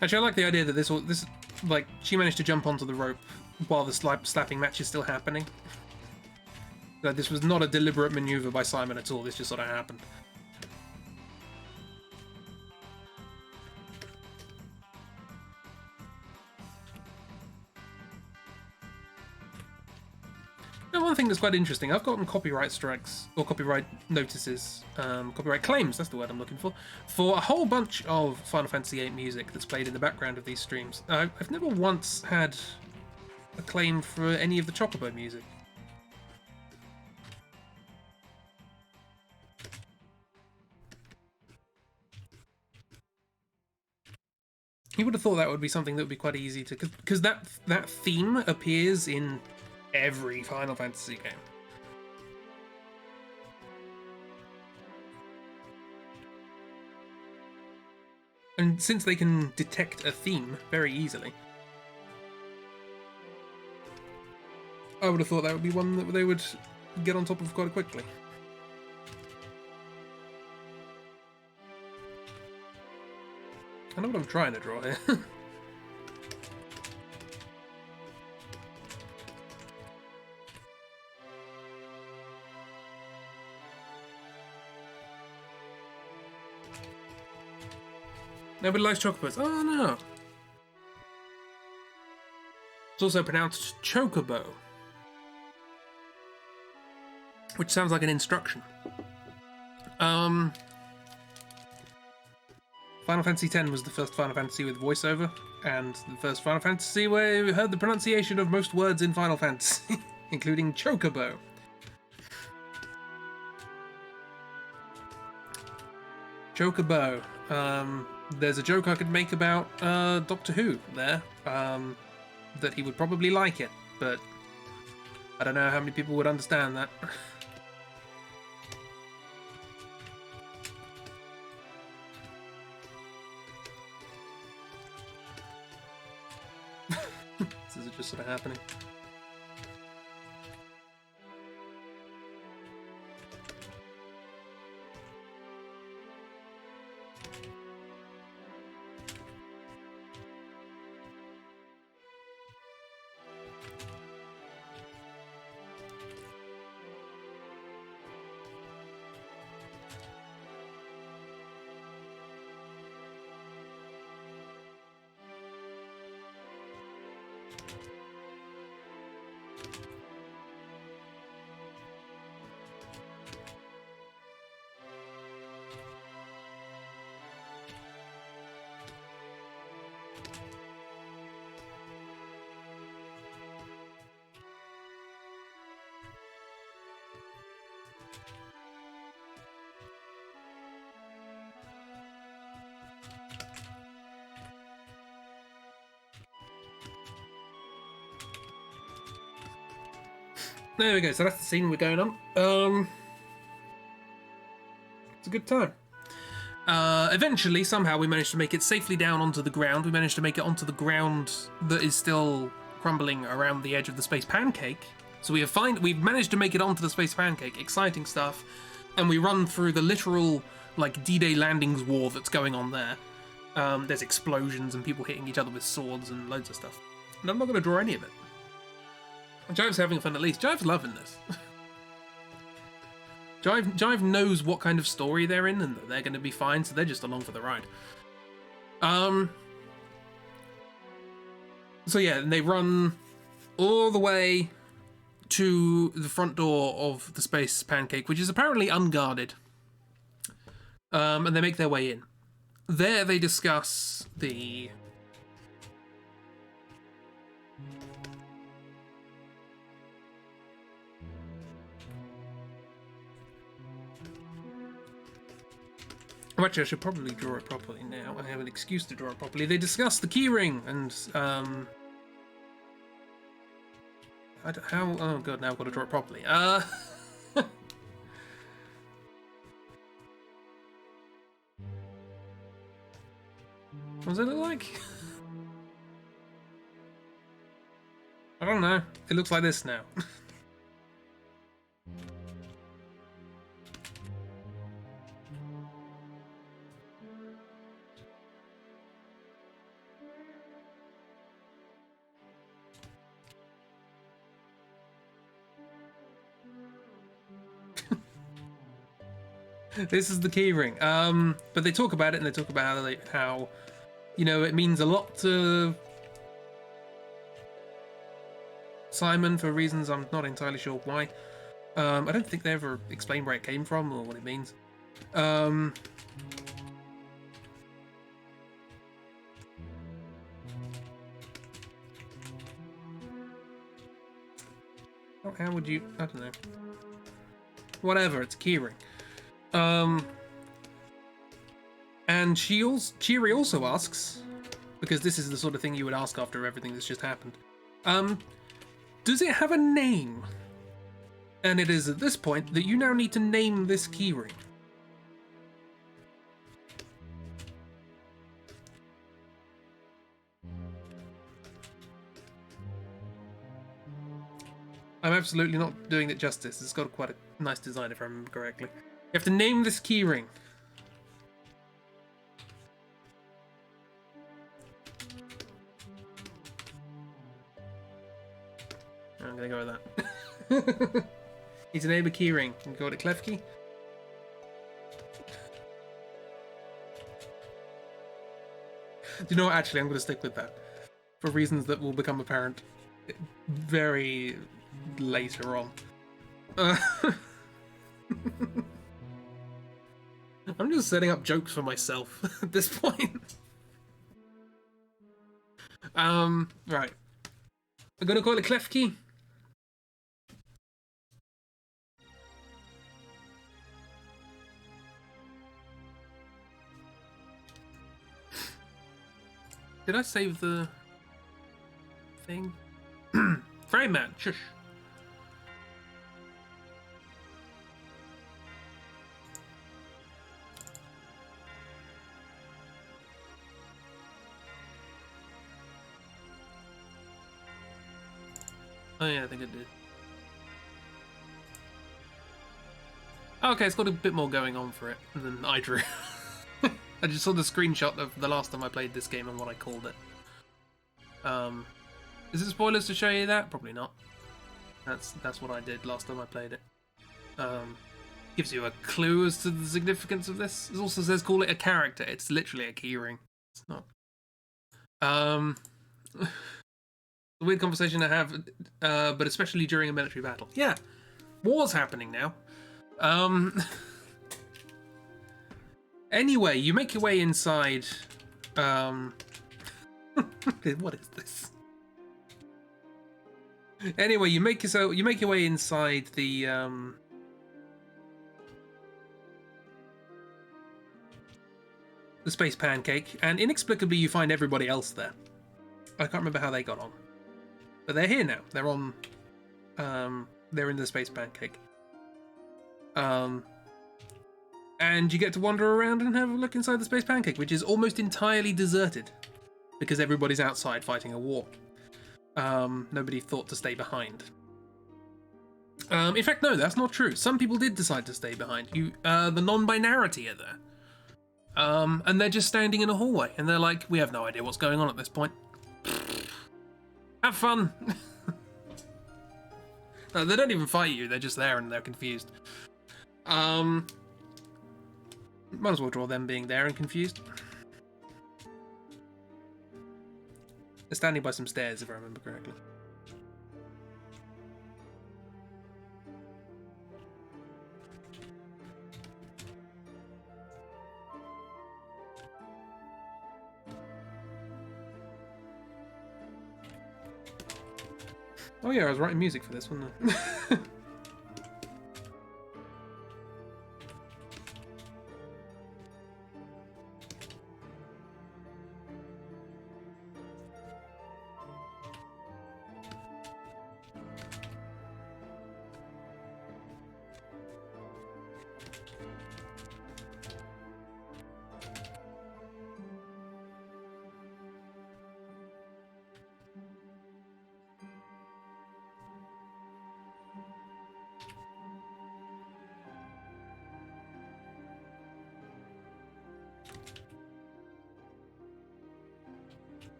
Actually, I like the idea that this, like, she managed to jump onto the rope while the slapping match is still happening. Like, this was not a deliberate maneuver by Simon at all, this just sort of happened. Now, one thing that's quite interesting, I've gotten copyright strikes, or copyright notices, copyright claims, that's the word I'm looking for a whole bunch of Final Fantasy VIII music that's played in the background of these streams. I've never once had a claim for any of the Chocobo music. You would have thought that would be something that would be quite easy to... Because that theme appears in every Final Fantasy game. And since they can detect a theme very easily, I would have thought that would be one that they would get on top of quite quickly. I know what I'm trying to draw here. Nobody likes chocobos. Oh no! It's also pronounced chocobo, which sounds like an instruction. Final Fantasy X was the first Final Fantasy with voiceover, and the first Final Fantasy where we heard the pronunciation of most words in Final Fantasy, including chocobo. Chocobo. There's a joke I could make about Doctor Who there, that he would probably like it, but I don't know how many people would understand that. This is just sort of happening. There we go, so that's the scene we're going on. It's a good time. Eventually, somehow, we managed to make it safely down onto the ground. We managed to make it onto the ground that is still crumbling around the edge of the space pancake. So we've managed to make it onto the space pancake. Exciting stuff. And we run through the literal like D-Day Landings war that's going on there. There's explosions and people hitting each other with swords and loads of stuff. And I'm not going to draw any of it. Jive's having fun at least. Jive's loving this. Jive knows what kind of story they're in and that they're going to be fine, so they're just along for the ride. So yeah, they run all the way to the front door of the Space Pancake, which is apparently unguarded. And they make their way in. There they discuss the... Oh, actually, I should probably draw it properly now. I have an excuse to draw it properly. They discuss the keyring and, how... Oh, God, now I've got to draw it properly. What does it look like? I don't know. It looks like this now. This is the keyring. But they talk about it, and they talk about how you know, it means a lot to Simon for reasons I'm not entirely sure why. I don't think they ever explain where it came from or what it means. Oh, how would you... I don't know. Whatever, it's a keyring. And Cheery also asks, because this is the sort of thing you would ask after everything that's just happened, does it have a name? And it is at this point that you now need to name this keyring. I'm absolutely not doing it justice. It's got quite a nice design if I remember correctly. You have to name this keyring. I'm gonna go with that. Need to name a keyring. You can call it Klefki. Do you know what? Actually, I'm going to stick with that for reasons that will become apparent very later on. I'm just setting up jokes for myself at this point. Right. I'm going to call it Klefki. Did I save the thing? Frame man, shush. Oh yeah, I think it did. Okay, it's got a bit more going on for it than I drew. I just saw the screenshot of the last time I played this game and what I called it. Is it spoilers to show you that? Probably not. That's what I did last time I played it. Gives you a clue as to the significance of this. It also says call it a character. It's literally a keyring. It's not. A weird conversation to have, but especially during a military battle. Yeah, war's happening now. Anyway, you make your way inside. What is this? Anyway, you make your way inside the Space Pancake, and inexplicably you find everybody else there. I can't remember how they got on, but they're here now. They're on. They're in the Space Pancake. And you get to wander around and have a look inside the Space Pancake, which is almost entirely deserted because everybody's outside fighting a war. Nobody thought to stay behind. In fact, no, that's not true. Some people did decide to stay behind. The non-binarity are there. And they're just standing in a hallway, and they're like, we have no idea what's going on at this point. Have fun. No, they don't even fight you, they're just there and they're confused. Might as well draw them being there and confused. They're standing by some stairs, if I remember correctly. Oh yeah, I was writing music for this, wasn't I?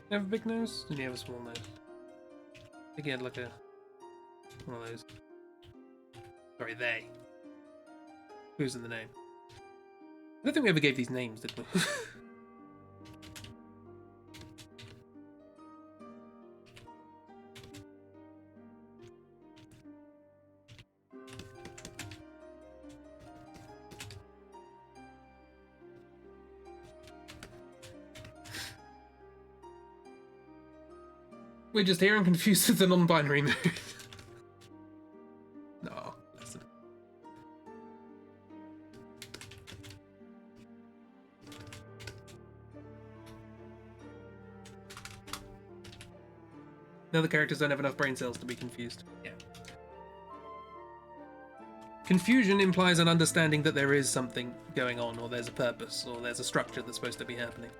You have a big nose? Did you have a small nose? I think he had like one of those. Sorry, they. Who's in the name? I don't think we ever gave these names, did we? We're just here and confused with the non-binary mood. No, listen. The other characters don't have enough brain cells to be confused. Yeah. Confusion implies an understanding that there is something going on, or there's a purpose, or there's a structure that's supposed to be happening.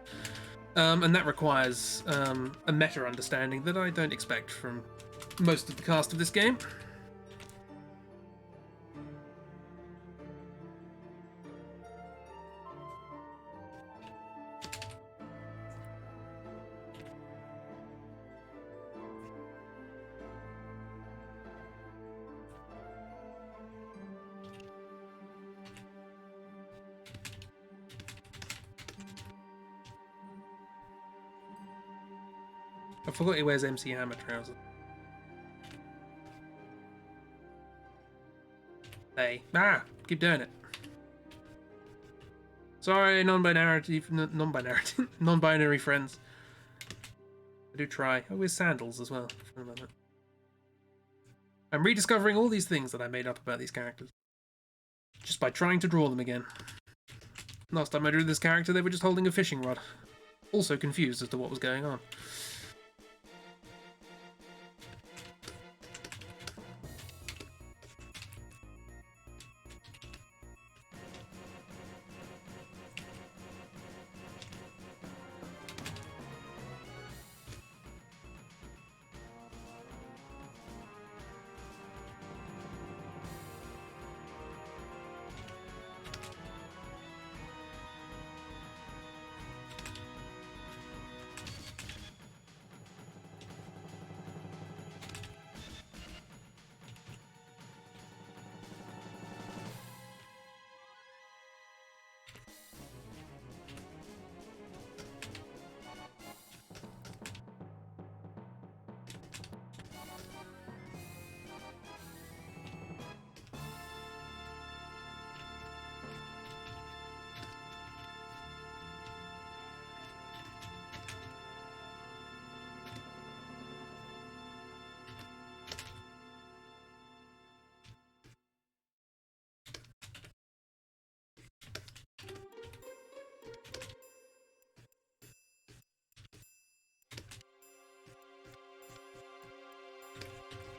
And that requires a meta understanding that I don't expect from most of the cast of this game. I forgot he wears MC Hammer trousers. Hey. Ah! Keep doing it. Sorry, non-binary friends. I do try. Oh, with sandals as well. I'm rediscovering all these things that I made up about these characters. Just by trying to draw them again. Last time I drew this character, they were just holding a fishing rod. Also confused as to what was going on.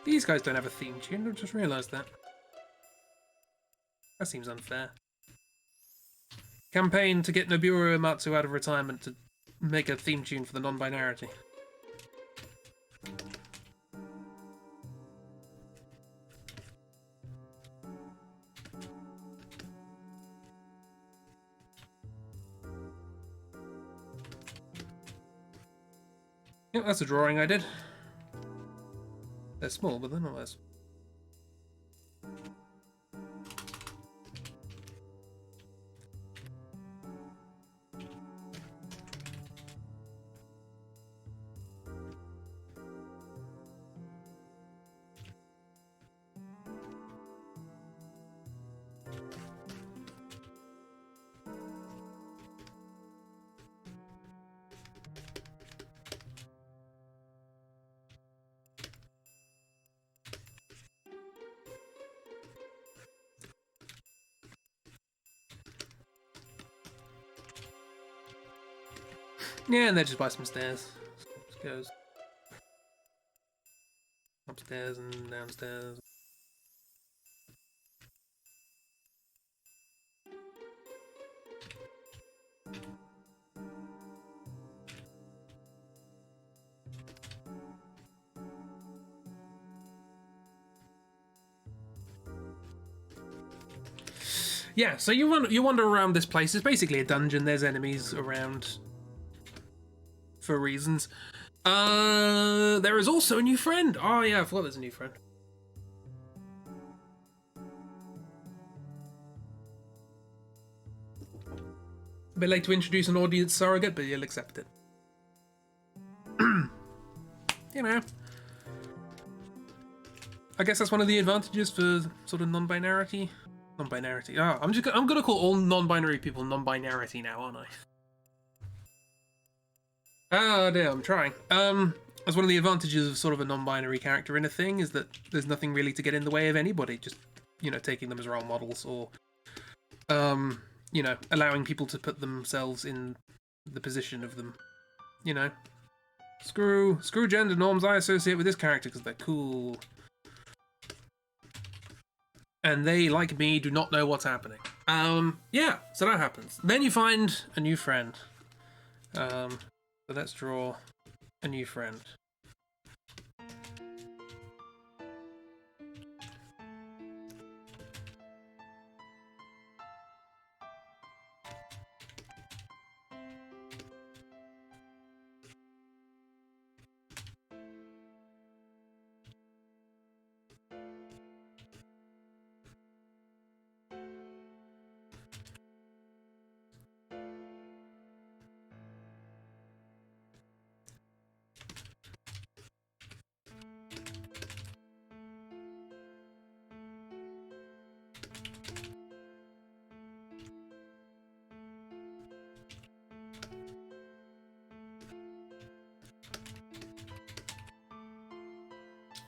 These guys don't have a theme tune, I've just realised that. That seems unfair. Campaign to get Nobuo Uematsu out of retirement to make a theme tune for the non-binarity. Yep, that's a drawing I did. They're small, but they're not as... Yeah, and then just buy some stairs. Just goes upstairs and downstairs. Yeah, so you wander around this place. It's basically a dungeon. There's enemies around for reasons. There is also a new friend. Oh yeah, I forgot there's a new friend. A bit late to introduce an audience surrogate, but you'll accept it. You know, I guess that's one of the advantages for sort of non-binarity. Non-binarity. Ah, I'm gonna call all non-binary people non-binarity now, aren't I? Oh dear, I'm trying. That's one of the advantages of sort of a non-binary character in a thing, is that there's nothing really to get in the way of anybody. Just, you know, taking them as role models, or you know, allowing people to put themselves in the position of them. You know, screw gender norms I associate with this character because they're cool. And they, like me, do not know what's happening. Yeah, so that happens. Then you find a new friend. So let's draw a new friend.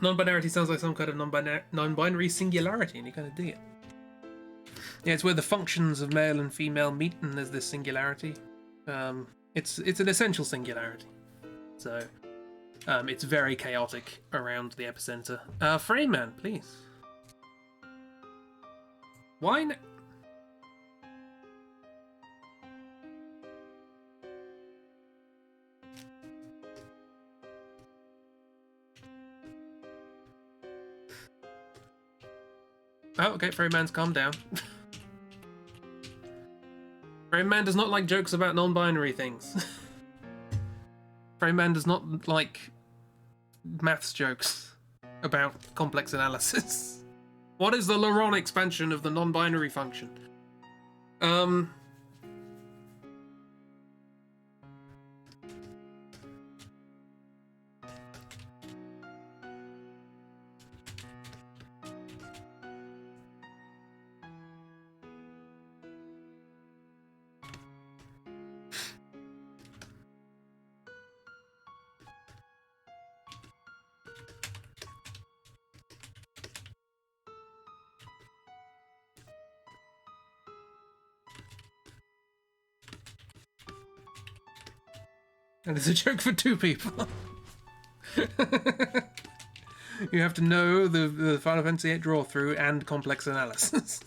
Non-binarity sounds like some kind of non-binary singularity, and you kind of dig it. Yeah, it's where the functions of male and female meet, and there's this singularity. It's an essential singularity. So, it's very chaotic around the epicenter. Frame Man, please. Why? Oh, okay, Frame Man's calmed down. Frame Man does not like jokes about non-binary things. Frame Man does not like maths jokes about complex analysis. What is the Laron expansion of the non-binary function? And it's a joke for two people. You have to know the Final Fantasy VIII Drawthrough and complex analysis.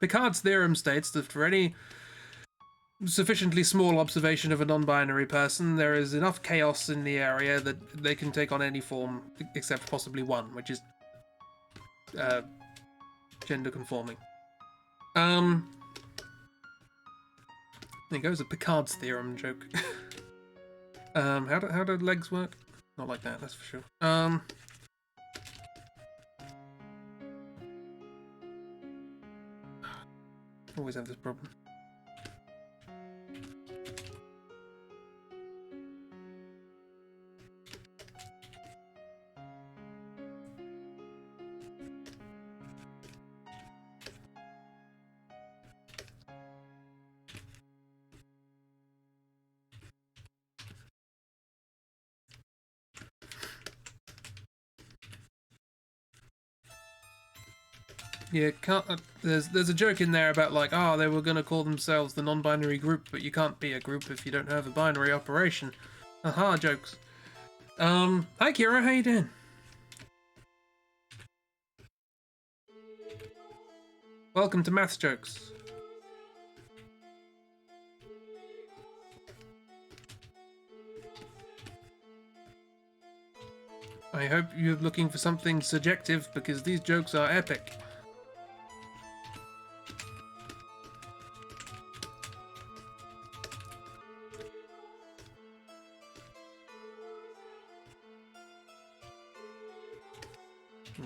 Picard's theorem states that for any sufficiently small observation of a non-binary person, there is enough chaos in the area that they can take on any form except possibly one, which is gender conforming. There goes a Picard's theorem joke. How do legs work? Not like that, that's for sure. Always have this problem. Yeah, there's a joke in there about like, oh, they were gonna call themselves the non-binary group, but you can't be a group if you don't have a binary operation. Aha, jokes. Hi Kira, how you doing? Welcome to Maths Jokes. I hope you're looking for something subjective because these jokes are epic.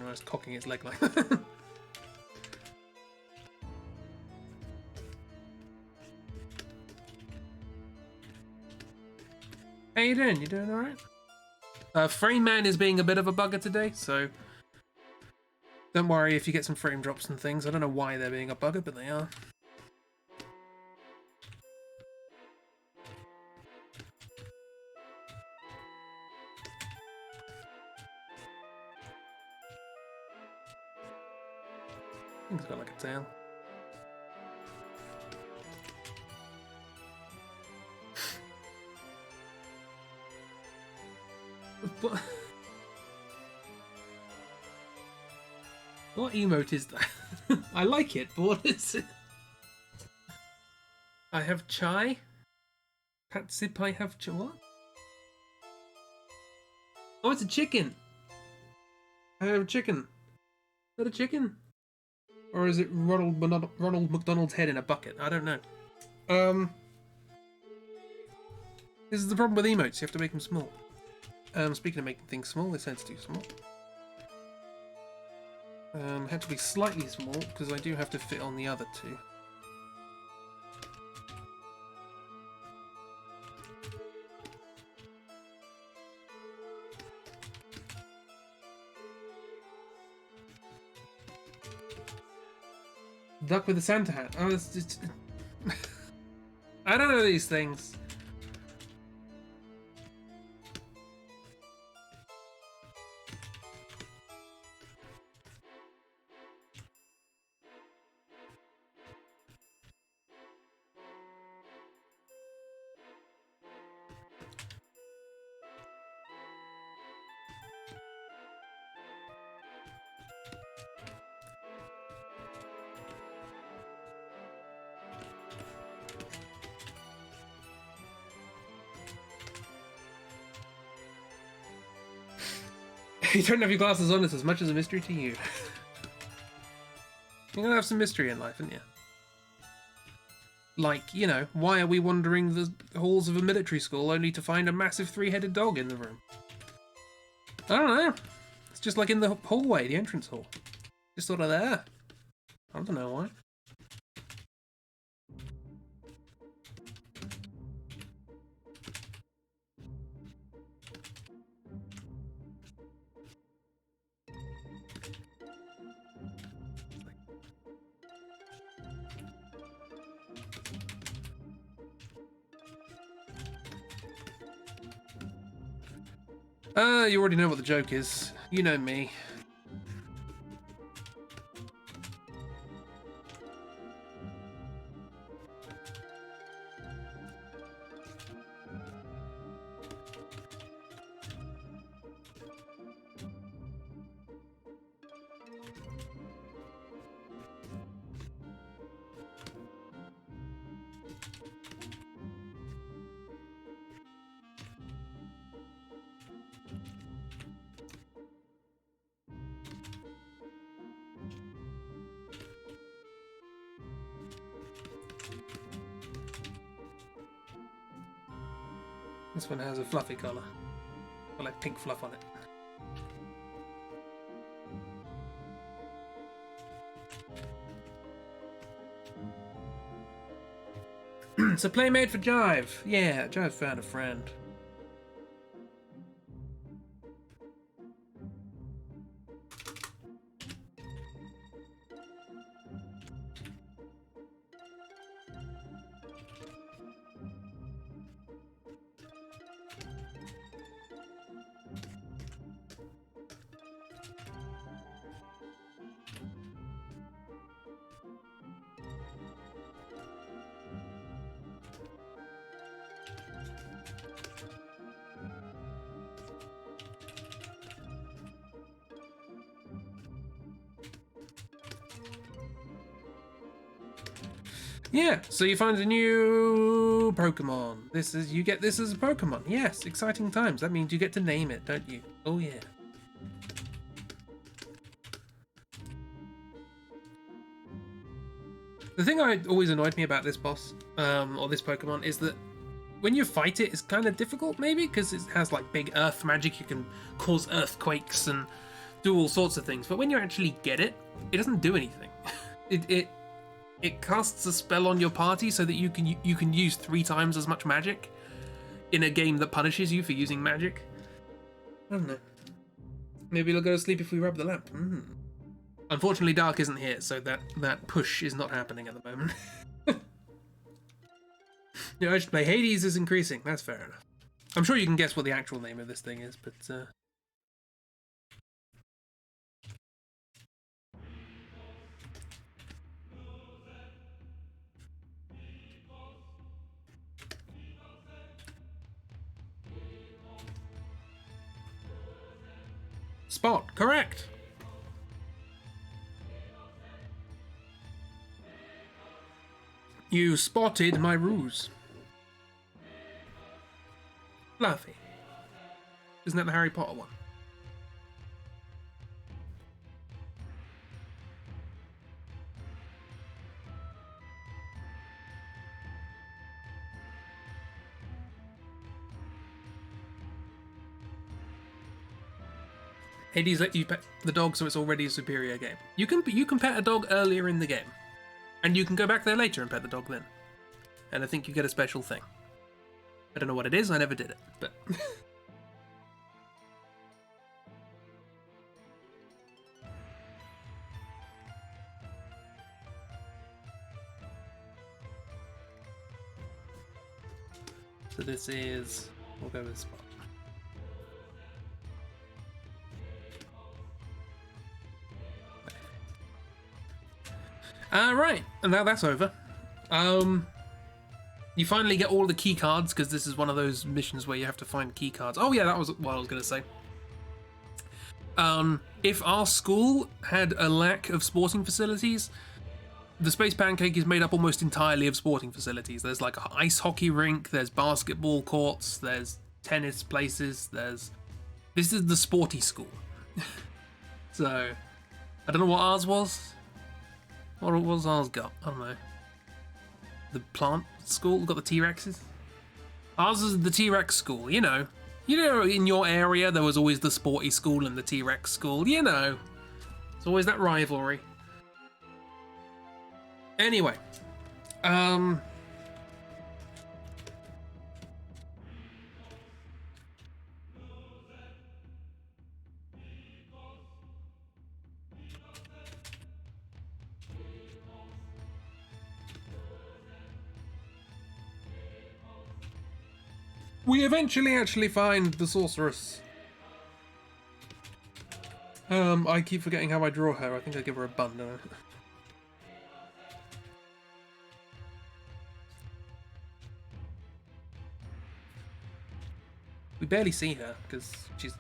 Oh, it's cocking its leg like that. How you doing? You doing alright? Frame Man is being a bit of a bugger today, so don't worry if you get some frame drops and things. I don't know why they're being a bugger, but they are. I think it's got like a tail. What emote is that? I like it, but what is it? I have chai? Patsip, I have chai. What? Oh, it's a chicken! I have chicken. Is that a chicken? Or is it Ronald McDonald's head in a bucket? I don't know. This is the problem with emotes, you have to make them small. Speaking of making things small, this head's too small. Had to be slightly small, because I do have to fit on the other two. Duck with a Santa hat. Oh, it's just... I don't know these things. You don't have your glasses on, it's as much as a mystery to you. You're gonna have some mystery in life, aren't you? Like, you know, why are we wandering the halls of a military school only to find a massive three-headed dog in the room? I don't know. It's just like in the hallway, the entrance hall. Just sort of there. I don't know why. You already know what the joke is. You know me. This one has a fluffy colour. Got like pink fluff on it. It's a playmate for Jive. Yeah, Jive found a friend. Yeah, so you find a new Pokemon. You get this as a Pokemon. Yes, exciting times. That means you get to name it, don't you? Oh yeah. The thing that always annoyed me about this boss, or this Pokemon, is that when you fight it, it's kind of difficult, maybe, because it has like big earth magic. You can cause earthquakes and do all sorts of things. But when you actually get it, it doesn't do anything. It casts a spell on your party so that you can use 3 times as much magic in a game that punishes you for using magic. I don't know. Maybe it'll go to sleep if we rub the lamp. Unfortunately, Dark isn't here, so that push is not happening at the moment. Yeah, I should play. Hades is increasing. That's fair enough. I'm sure you can guess what the actual name of this thing is, but Spot, correct. You spotted my ruse. Fluffy. Isn't that the Harry Potter one? Hades lets you pet the dog, so it's already a superior game. You can pet a dog earlier in the game, and you can go back there later and pet the dog then. And I think you get a special thing. I don't know what it is. I never did it, but. So this is. We'll go with Spot. Right, and now that's over. You finally get all the key cards, because this is one of those missions where you have to find key cards. Oh yeah, that was what I was going to say. If our school had a lack of sporting facilities, the Space Pancake is made up almost entirely of sporting facilities. There's like an ice hockey rink, there's basketball courts, there's tennis places, This is the sporty school. So, I don't know what ours was. What was ours got? I don't know. The plant school got the T-Rexes? Ours is the T-Rex school, you know. You know, in your area there was always the sporty school and the T-Rex school, you know. It's always that rivalry. Anyway. We eventually actually find the sorceress. I keep forgetting how I draw her. I think I give her a bun, don't I? We barely see her, because she's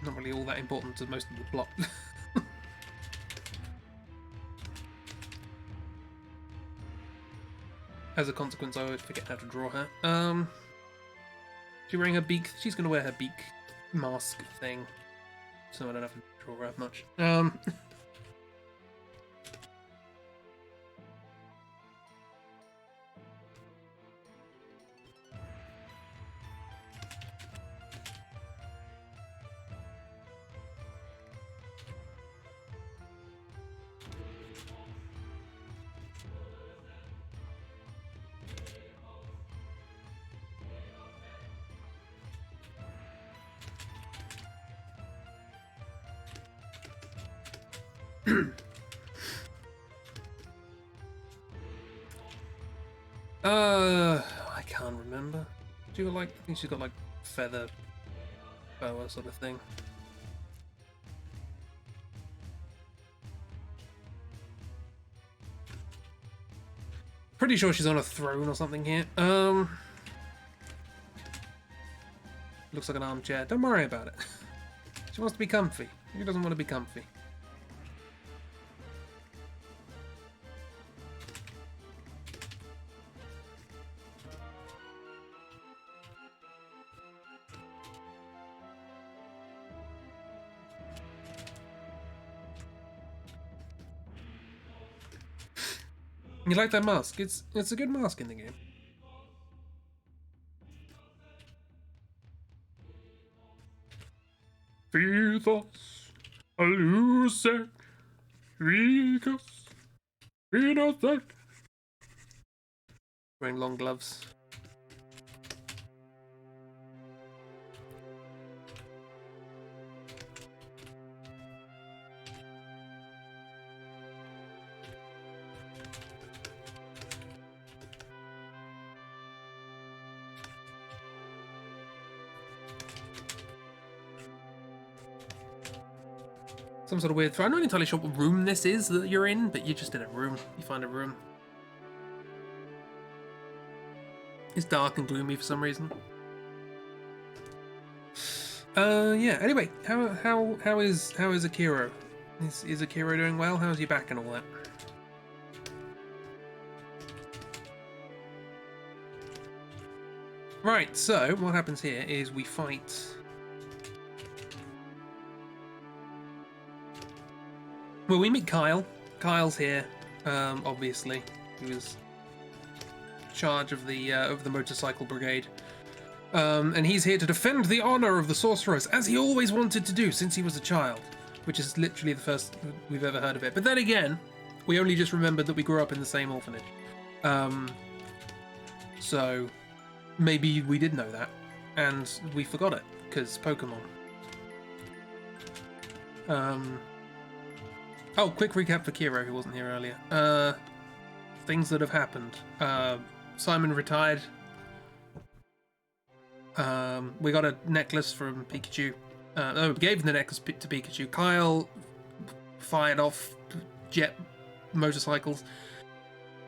not really all that important to most of the plot. As a consequence, I always forget how to draw her. She's wearing her beak. She's going to wear her beak mask thing, so I don't have to draw her much. I can't remember. Do you like? I think she's got like feather boa sort of thing. Pretty sure she's on a throne or something here. Looks like an armchair. Don't worry about it. She wants to be comfy. Who doesn't want to be comfy? You like that mask? It's a good mask in the game. Vithos, alusec, vicus, vinosec. Wearing long gloves. Some sort of weird throw. I'm not entirely sure what room this is that you're in, but you're just in a room. You find a room. It's dark and gloomy for some reason. Yeah. Anyway, how is Akiro? Is Akiro doing well? How's your back and all that? Right. So what happens here is we fight. Well, we meet Kyle. Kyle's here, obviously. He was in charge of the motorcycle brigade. And he's here to defend the honor of the sorceress, as he always wanted to do since he was a child. Which is literally the first we've ever heard of it. But then again, we only just remembered that we grew up in the same orphanage. So, maybe we did know that. And we forgot it, because Pokemon. Oh, quick recap for Kiro, who wasn't here earlier. Things that have happened. Simon retired. We got a necklace from Pikachu. We gave the necklace to Pikachu. Kyle fired off jet motorcycles.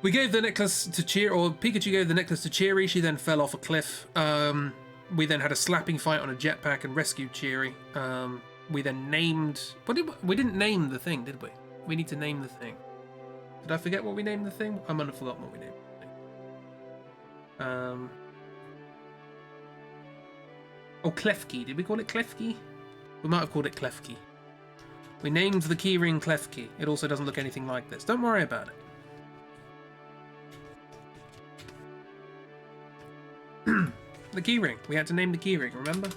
We gave the necklace to Pikachu gave the necklace to Cheery. She then fell off a cliff. We then had a slapping fight on a jetpack and rescued Cheery. We then named... we didn't name the thing, did we? We need to name the thing. Did I forget what we named the thing? I might have forgotten what we named the thing. Oh, Klefki. Did we call it Klefki? We might have called it Klefki. We named the keyring Klefki. It also doesn't look anything like this. Don't worry about it. The keyring. We had to name the keyring, remember?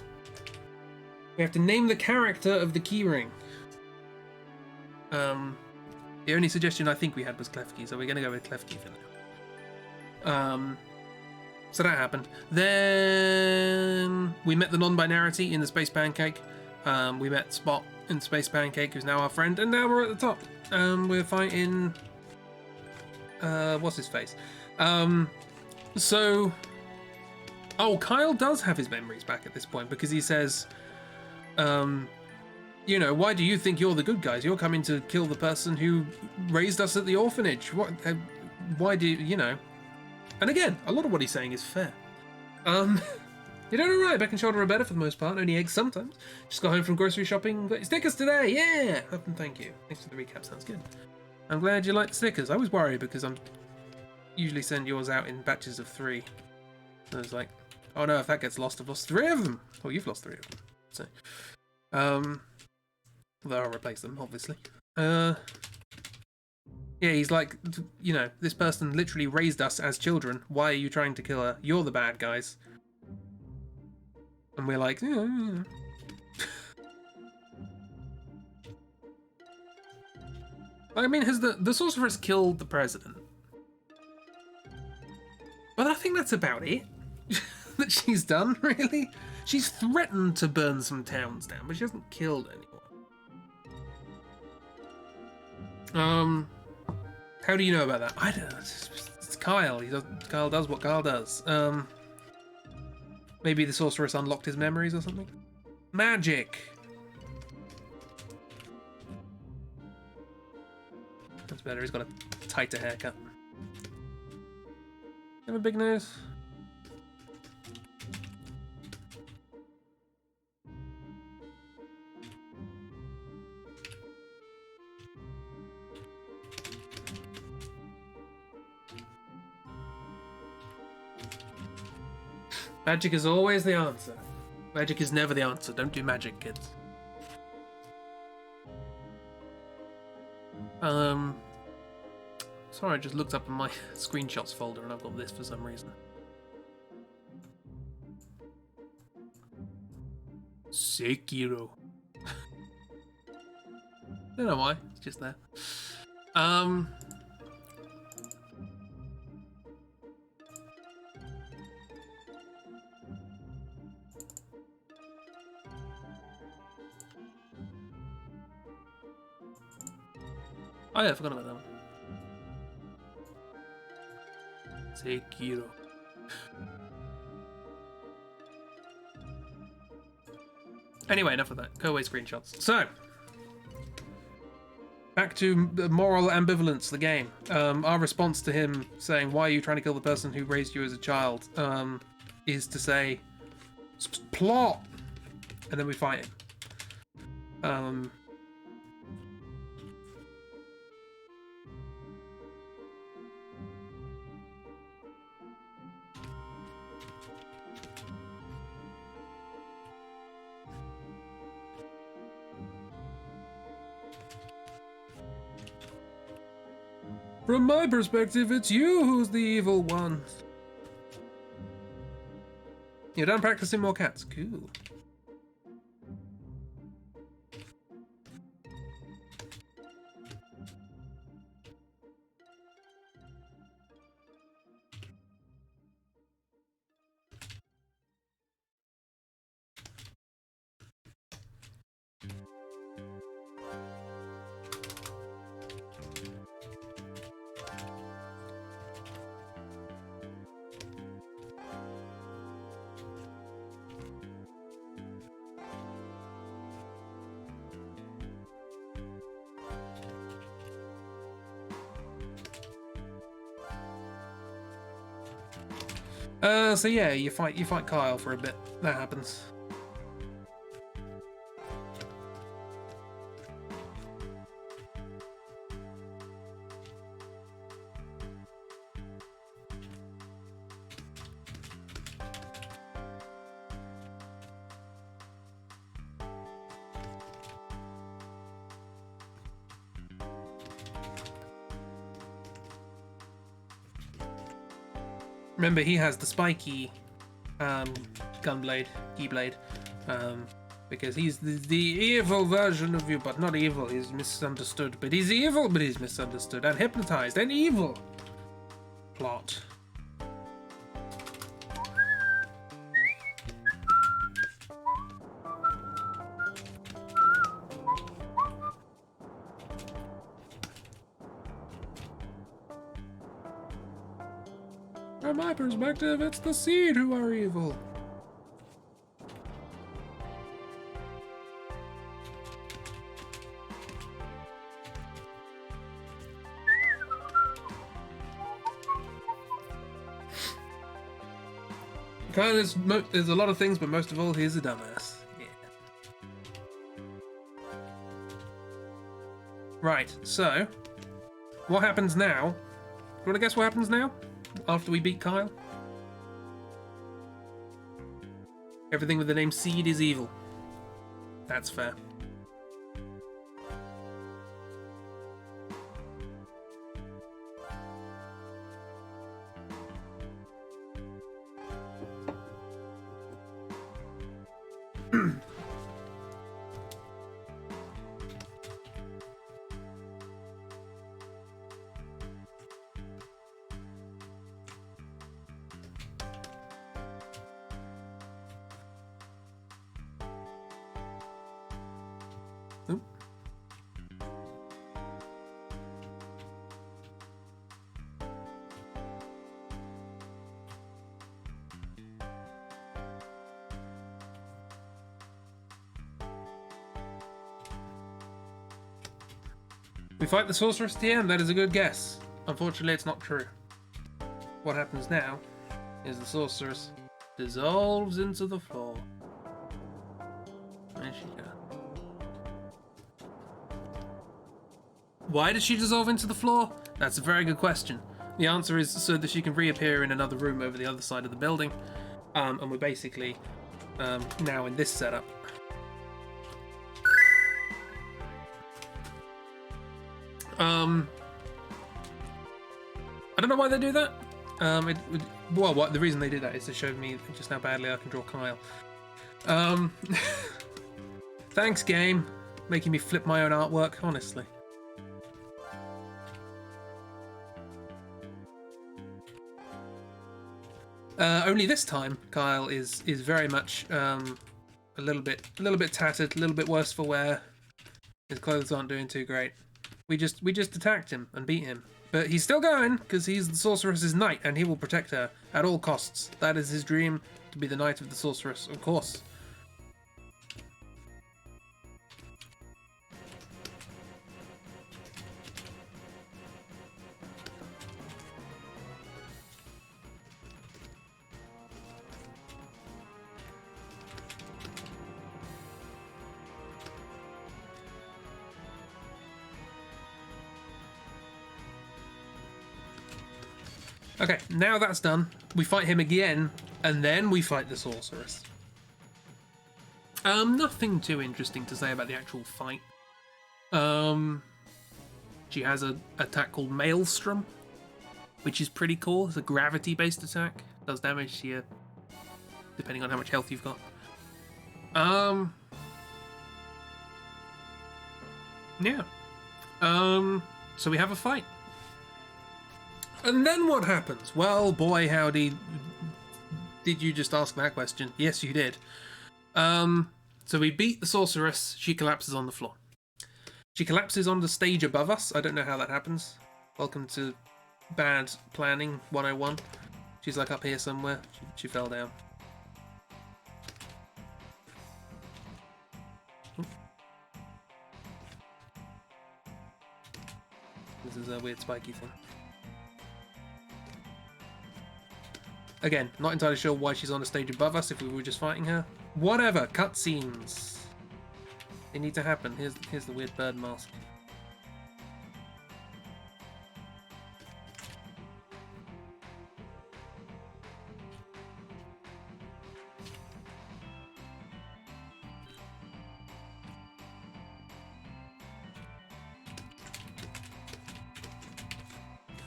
We have to name the character of the keyring. The only suggestion I think we had was Klefki, so we're going to go with Klefki for now. So that happened. Then we met the non-binarity in the Space Pancake. We met Spot in Space Pancake, who's now our friend, and now we're at the top. We're fighting... what's his face? So... Oh, Kyle does have his memories back at this point, because he says... you know, why do you think you're the good guys? You're coming to kill the person who raised us at the orphanage. What? Why do you know? And again, a lot of what he's saying is fair. You're doing alright. Back and shoulder are better for the most part. Only eggs sometimes. Just got home from grocery shopping. Got your stickers today. Yeah. Thank you. Thanks for the recap. Sounds good. I'm glad you like the stickers. I was worried because I'm usually send yours out in batches of 3. I was like, oh no, if that gets lost, I've lost 3 of them. Well, you've lost 3 of them. So, although I'll replace them, obviously. Yeah, he's like, you know, this person literally raised us as children. Why are you trying to kill her? You're the bad guys. And we're like, yeah. I mean, has the sorceress killed the president? But I think that's about it that she's done, really. She's threatened to burn some towns down, but she hasn't killed anyone. How do you know about that? I don't know. It's Kyle. Kyle does what Kyle does. Maybe the sorceress unlocked his memories or something? Magic! That's better. He's got a tighter haircut. Have a big nose? Magic is always the answer. Magic is never the answer. Don't do magic, kids. Sorry, I just looked up in my screenshots folder and I've got this for some reason. Sekiro. Don't know why, it's just there. Oh yeah, I forgot about that one. Sekiro. Anyway, enough of that. Go away screenshots. So, back to moral ambivalence, the game. Our response to him saying, why are you trying to kill the person who raised you as a child, is to say, plot! And then we fight him. From my perspective, it's you who's the evil one. You're done practicing more cats. Cool. So yeah, you fight Kyle for a bit. That happens. Remember, he has the spiky gunblade, keyblade, because he's the evil version of you, but not evil. He's misunderstood, but he's evil, but he's misunderstood and hypnotized and evil. Plot. From my perspective, it's the seed who are evil. Kyle is a lot of things, but most of all, he's a dumbass. Yeah. Right, so, what happens now? Do you want to guess what happens now? After we beat Kyle? Everything with the name Seed is evil. That's fair. We fight the sorceress at the end. That is a good guess. Unfortunately, it's not true. What happens now is the sorceress dissolves into the floor. There she goes. Why does she dissolve into the floor? That's a very good question. The answer is so that she can reappear in another room over the other side of the building. And we're basically now in this setup. I don't know why they do that. The reason they did that is to show me just how badly I can draw Kyle. Thanks, game, making me flip my own artwork. Honestly. Only this time, Kyle is very much a little bit tattered, a little bit worse for wear. His clothes aren't doing too great. We just attacked him and beat him. But he's still going, because he's the sorceress's knight, and he will protect her at all costs. That is his dream, to be the knight of the sorceress, of course. Okay, now that's done, we fight him again, and then we fight the sorceress. Nothing too interesting to say about the actual fight. She has an attack called Maelstrom, which is pretty cool. It's a gravity-based attack. Does damage to you, depending on how much health you've got. Yeah. So we have a fight. And then what happens? Well, boy, howdy. Did you just ask that question? Yes, you did. So we beat the sorceress. She collapses on the floor. She collapses on the stage above us. I don't know how that happens. Welcome to Bad Planning 101. She's like up here somewhere. She fell down. This is a weird spiky thing. Again, not entirely sure why she's on a stage above us if we were just fighting her. Whatever, cutscenes. They need to happen. Here's the weird bird mask.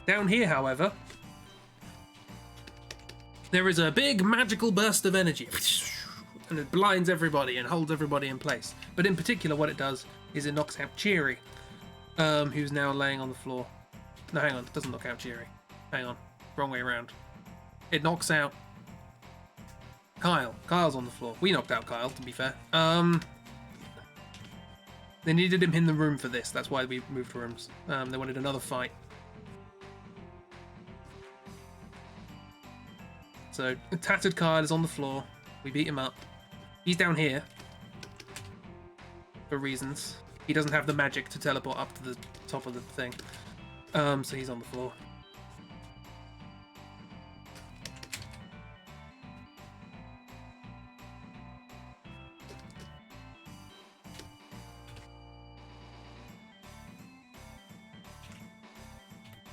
Down here, however, there is a big magical burst of energy, and it blinds everybody and holds everybody in place. But in particular, what it does is it knocks out Cheery, who's now laying on the floor. No, hang on, it doesn't knock out Cheery. Hang on, wrong way around. It knocks out Kyle. Kyle's on the floor. We knocked out Kyle, to be fair. They needed him in the room for this. That's why we moved rooms. They wanted another fight. So, tattered Kyle is on the floor. We beat him up. He's down here. For reasons. He doesn't have the magic to teleport up to the top of the thing. So he's on the floor.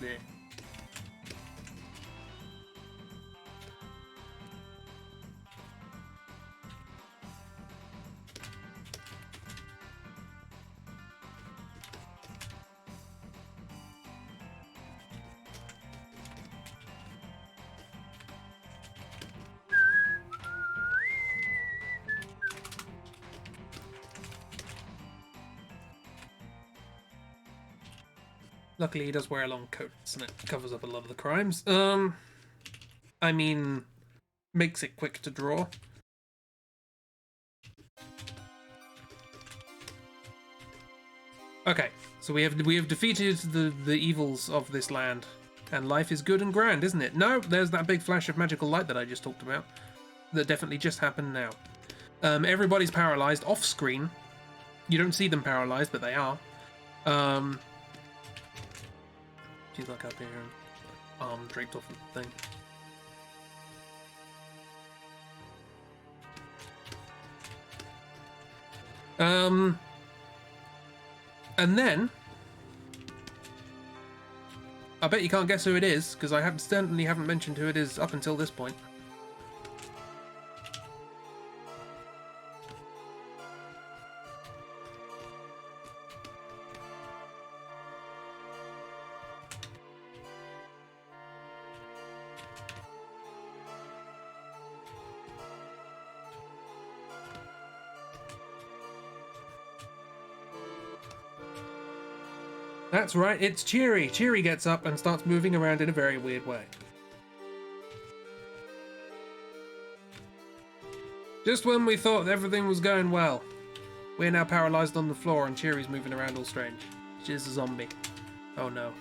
There. Luckily, he does wear a long coat, and it covers up a lot of the crimes. I mean, makes it quick to draw. Okay, so we have defeated the evils of this land, and life is good and grand, isn't it? No, there's that big flash of magical light that I just talked about. That definitely just happened now. Everybody's paralyzed off screen. You don't see them paralyzed, but they are. She's like up here and arm draped off of the thing. And then I bet you can't guess who it is, because I certainly haven't mentioned who it is up until this point. That's right, it's Cheery. Cheery gets up and starts moving around in a very weird way. Just when we thought everything was going well, we're now paralyzed on the floor and Cheery's moving around all strange. She's a zombie. Oh no.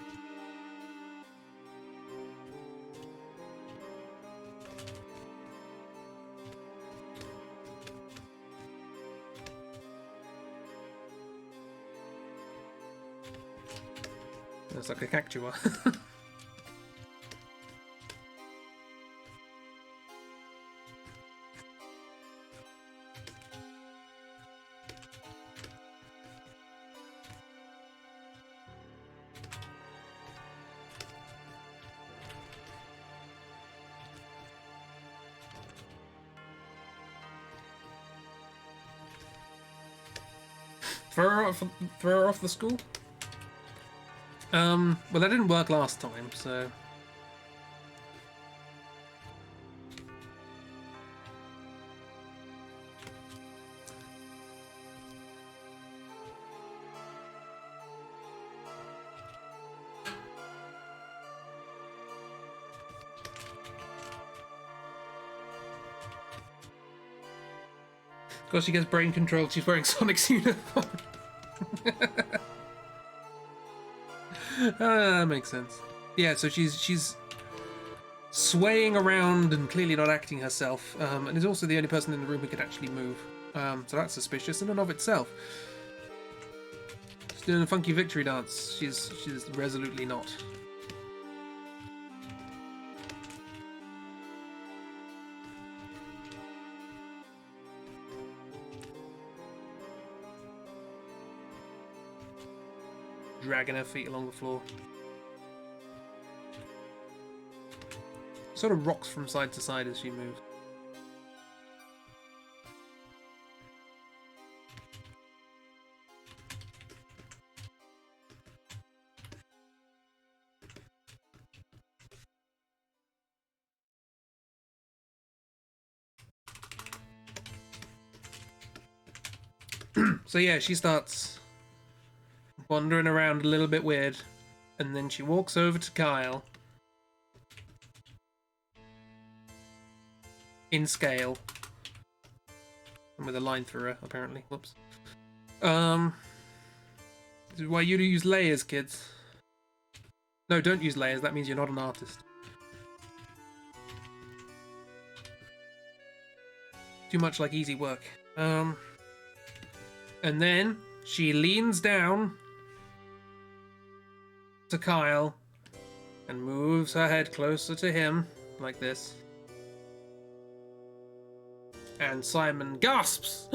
That's like a cactua. Throw her off the school? Well, that didn't work last time, so... Of course she gets brain controlled, she's wearing Sonic's uniform. That makes sense. Yeah, so she's swaying around and clearly not acting herself, and is also the only person in the room who can actually move. So that's suspicious in and of itself. She's doing a funky victory dance. She's resolutely not. Dragging her feet along the floor. Sort of rocks from side to side as she moves. So yeah, she starts wandering around a little bit weird, and then she walks over to Kyle in scale and with a line through her, apparently. Whoops. This is why you use layers, kids. No, don't use layers. That means you're not an artist. Too much like easy work. And then she leans down to Kyle and moves her head closer to him like this, and Simon gasps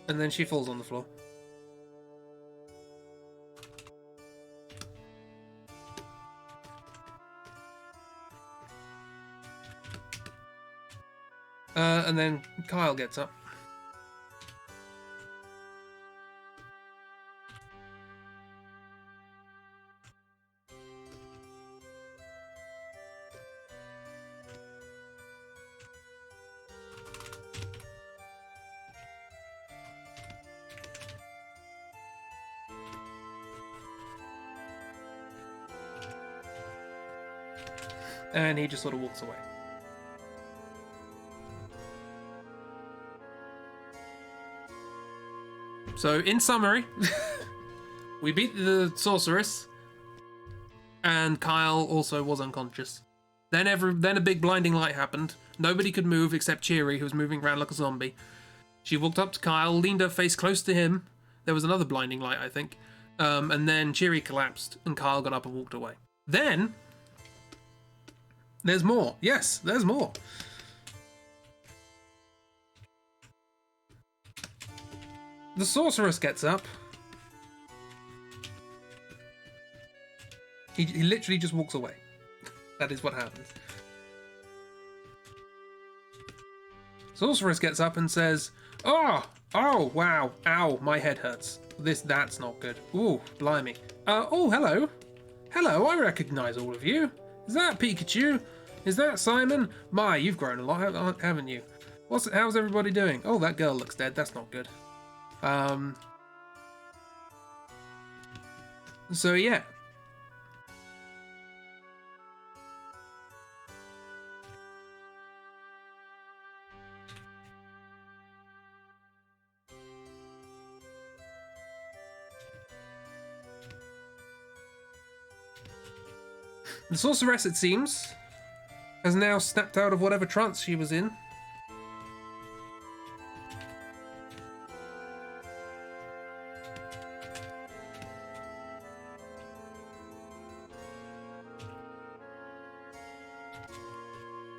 and then she falls on the floor. And then Kyle gets up. And he just sort of walks away. So, in summary, we beat the sorceress, and Kyle also was unconscious. Then a big blinding light happened. Nobody could move except Cheery, who was moving around like a zombie. She walked up to Kyle, leaned her face close to him. There was another blinding light, I think. And then Cheery collapsed and Kyle got up and walked away. Then there's more. Yes, there's more. The sorceress gets up. He literally just walks away. That is what happens. Sorceress gets up and says, oh, wow, ow, my head hurts. That's not good. Ooh, blimey. Oh, hello. Hello, I recognize all of you. Is that Pikachu? Is that Simon? My, you've grown a lot, haven't you? How's everybody doing? Oh, that girl looks dead. That's not good. So yeah. The sorceress, it seems, has now snapped out of whatever trance she was in.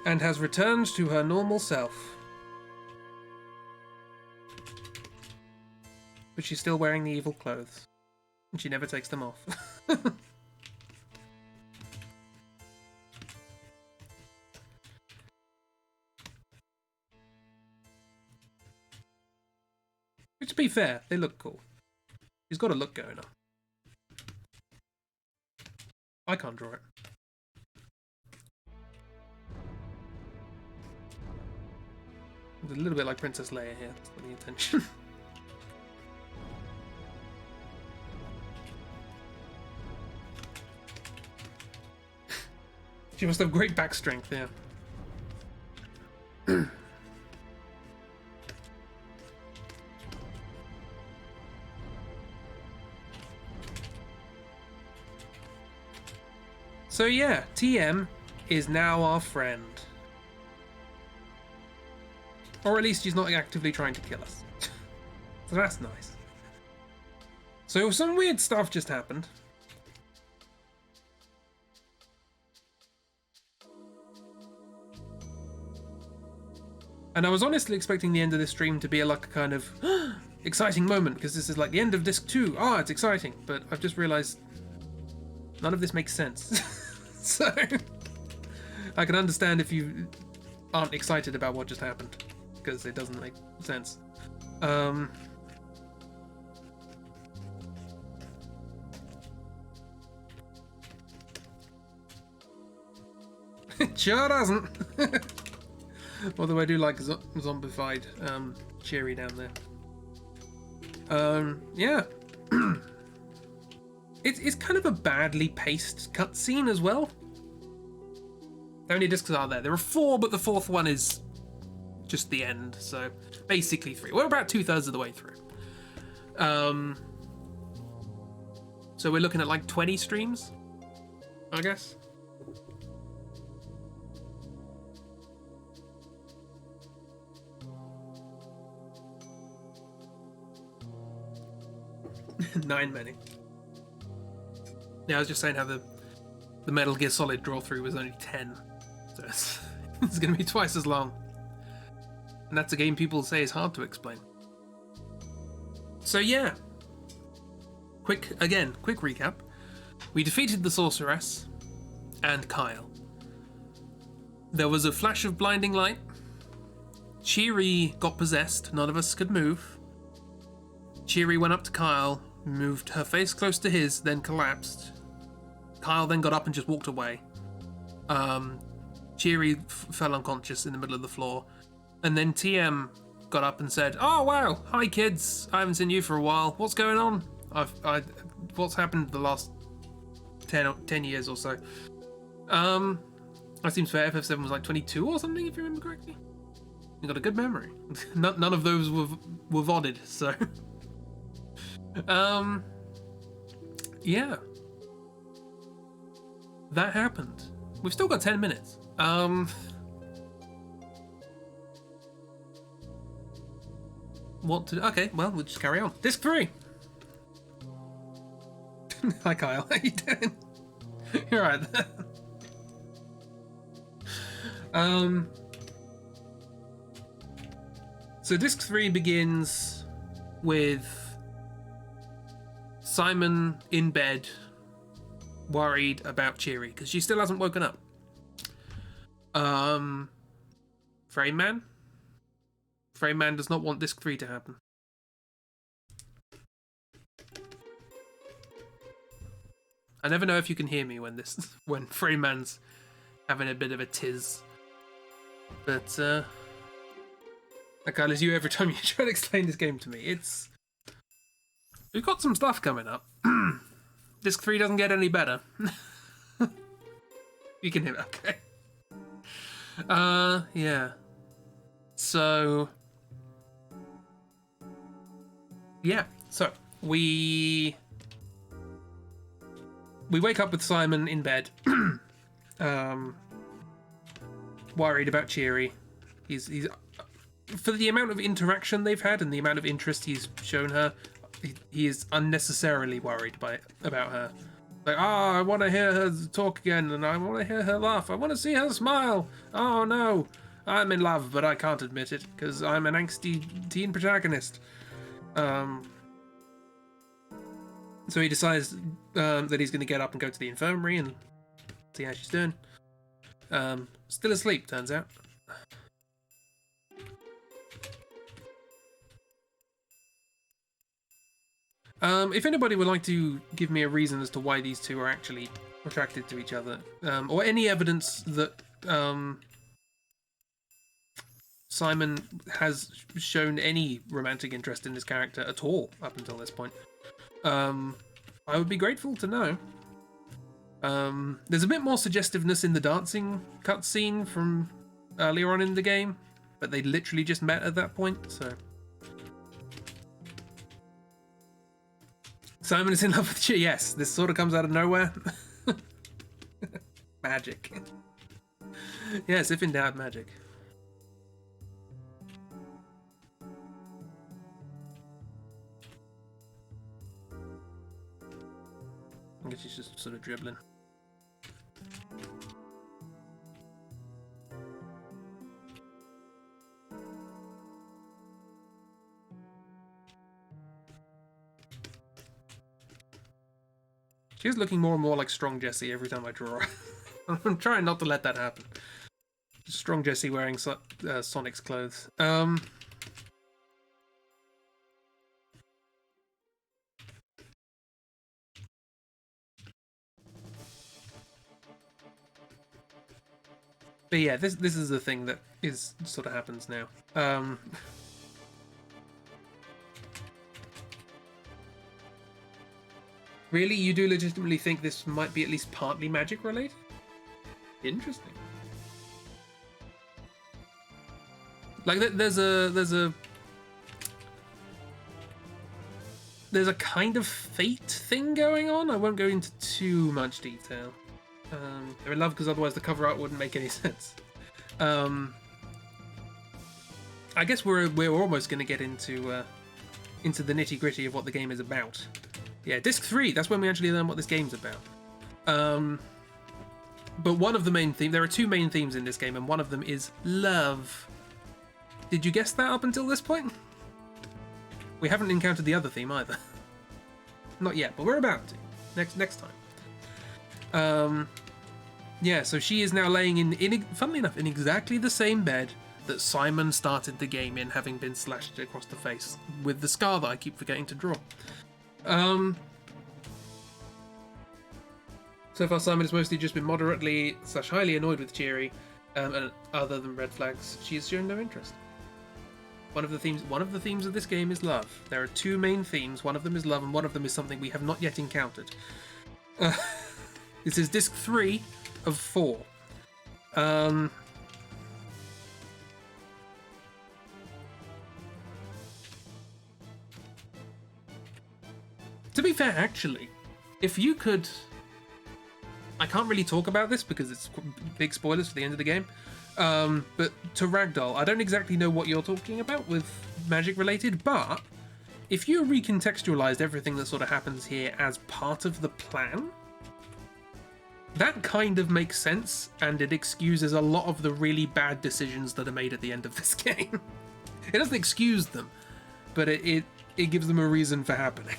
And has returned to her normal self. But she's still wearing the evil clothes. And she never takes them off. Which, to be fair, they look cool. She's got a look going on. I can't draw it. It's a little bit like Princess Leia here. That's not the intention. She must have great back strength, yeah. So yeah, TM is now our friend. Or at least she's not actively trying to kill us. So that's nice. So some weird stuff just happened. And I was honestly expecting the end of this stream to be like a kind of exciting moment, because this is like the end of disc 2. Ah, it's exciting. But I've just realized none of this makes sense. So I can understand if you aren't excited about what just happened, because it doesn't make sense. It sure doesn't. Although I do like zombified Cheery down there. Yeah. It's kind of a badly paced cutscene as well. How many discs are there? There are 4, but the 4th one is just the end. So basically 3. We're about 2/3 of the way through. So we're looking at like 20 streams, I guess. Nine many. Yeah, I was just saying how the Metal Gear Solid Drawthrough was only 10. So it's going to be twice as long. And that's a game people say is hard to explain. So yeah. Quick recap. We defeated the Sorceress and Kyle. There was a flash of blinding light. Cheery got possessed. None of us could move. Cheery went up to Kyle, moved her face close to his, then collapsed. Kyle then got up and just walked away. Cheery fell unconscious in the middle of the floor. And then TM got up and said, "Oh wow, hi kids, I haven't seen you for a while. What's going on? What's happened the last 10 years or so?" That seems fair. FF7 was like 22 or something, if you remember correctly. You got a good memory. None of those were VODed, so... yeah. That happened. We've still got 10 minutes. Okay, well, we'll just carry on. Disc 3. Hi Kyle, how you doing? You're right there. So disc 3 begins with Simon in bed, worried about Cheery, because she still hasn't woken up. Frame Man? Frame Man does not want disc 3 to happen. I never know if you can hear me when Frame Man's having a bit of a tiz. But, that kind of you every time you try to explain this game to me. We've got some stuff coming up. Disc 3 doesn't get any better. You can hear it, okay. Yeah. So... yeah, so we wake up with Simon in bed, worried about Cheery. He's for the amount of interaction they've had and the amount of interest he's shown her, he is unnecessarily worried about her. Like, I want to hear her talk again, and I want to hear her laugh. I want to see her smile. Oh no, I'm in love, but I can't admit it because I'm an angsty teen protagonist. So he decides that he's going to get up and go to the infirmary and see how she's doing. Still asleep, turns out. If anybody would like to give me a reason as to why these two are actually attracted to each other, or any evidence that Simon has shown any romantic interest in this character at all up until this point, I would be grateful to know. There's a bit more suggestiveness in the dancing cutscene from earlier on in the game, but they literally just met at that point, so... Simon is in love with you. Yes, this sort of comes out of nowhere. Magic. Yes, if in doubt, magic. I guess she's just sort of dribbling. She's looking more and more like Strong Jessie every time I draw her. I'm trying not to let that happen. Strong Jessie wearing Sonic's clothes. But yeah, this is the thing that sort of happens now. Really? You do legitimately think this might be at least partly magic related? Interesting. Like there's a kind of fate thing going on. I won't go into too much detail. They're in love because otherwise the cover art wouldn't make any sense. I guess we're almost going to get into the nitty gritty of what the game is about. Yeah, disc 3, that's when we actually learn what this game's about. But one of the main themes, there are two main themes in this game, and one of them is love. Did you guess that up until this point? We haven't encountered the other theme either. Not yet, but we're about to. Next time. Yeah, so she is now laying in funnily enough, in exactly the same bed that Simon started the game in, having been slashed across the face, with the scar that I keep forgetting to draw. So far Simon has mostly just been moderately / highly annoyed with Cheery, and other than red flags, she has shown no interest. One of the themes of this game is love. There are two main themes, one of them is love and one of them is something we have not yet encountered. This is disc 3 of 4. To be fair, actually, if you could... I can't really talk about this because it's big spoilers for the end of the game, but to Ragdoll, I don't exactly know what you're talking about with magic related, but if you recontextualized everything that sort of happens here as part of the plan, that kind of makes sense, and it excuses a lot of the really bad decisions that are made at the end of this game. It doesn't excuse them, but it gives them a reason for happening.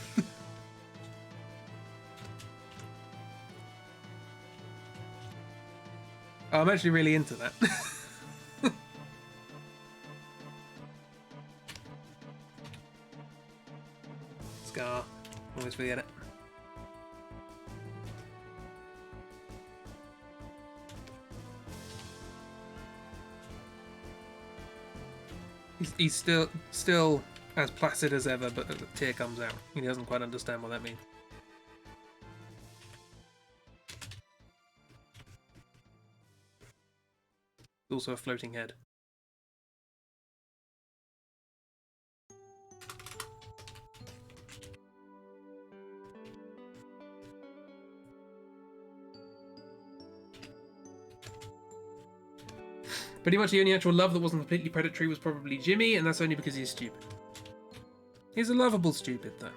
I'm actually really into that. Scar. Always forget it. He's still as placid as ever, but a tear comes out. He doesn't quite understand what that means. Also a floating head. Pretty much the only actual love that wasn't completely predatory was probably Jimmy, and that's only because he's stupid. He's a lovable stupid, though.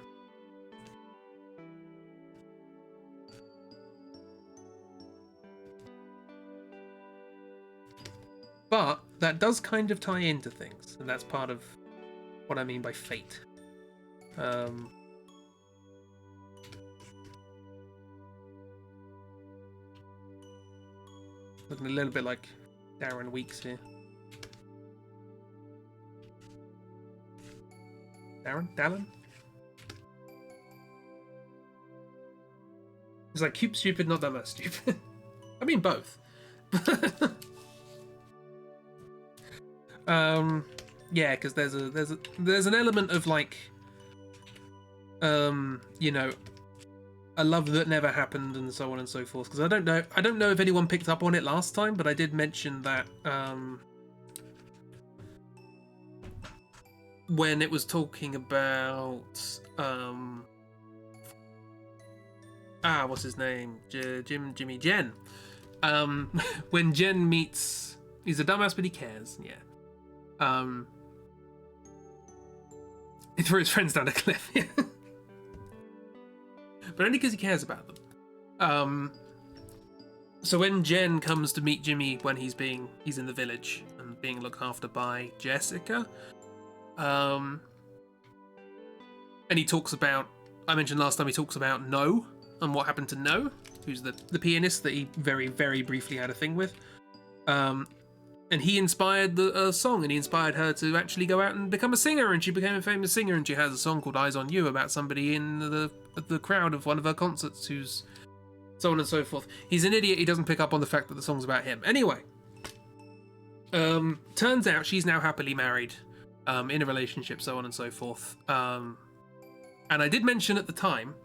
But that does kind of tie into things, and that's part of what I mean by fate. Looking a little bit like Darren Weeks here. Dallin? It's like cute stupid, not that much stupid. I mean both. Yeah, because there's an element of like, you know, a love that never happened and so on and so forth. Because I don't know if anyone picked up on it last time, but I did mention that when it was talking about what's his name? Jimmy Jen. When Jen meets, he's a dumbass but he cares, yeah. He threw his friends down a cliff, yeah. But only because he cares about them. So when Jen comes to meet Jimmy when he's in the village and being looked after by Jessica, and he talks about, I mentioned last time, he talks about No and what happened to No, who's the pianist that he very, very briefly had a thing with. And he inspired the song, and he inspired her to actually go out and become a singer, and she became a famous singer, and she has a song called Eyes on You about somebody in the crowd of one of her concerts who's so on and so forth. He's an idiot, he doesn't pick up on the fact that the song's about him. Anyway, turns out she's now happily married, in a relationship, so on and so forth. And I did mention at the time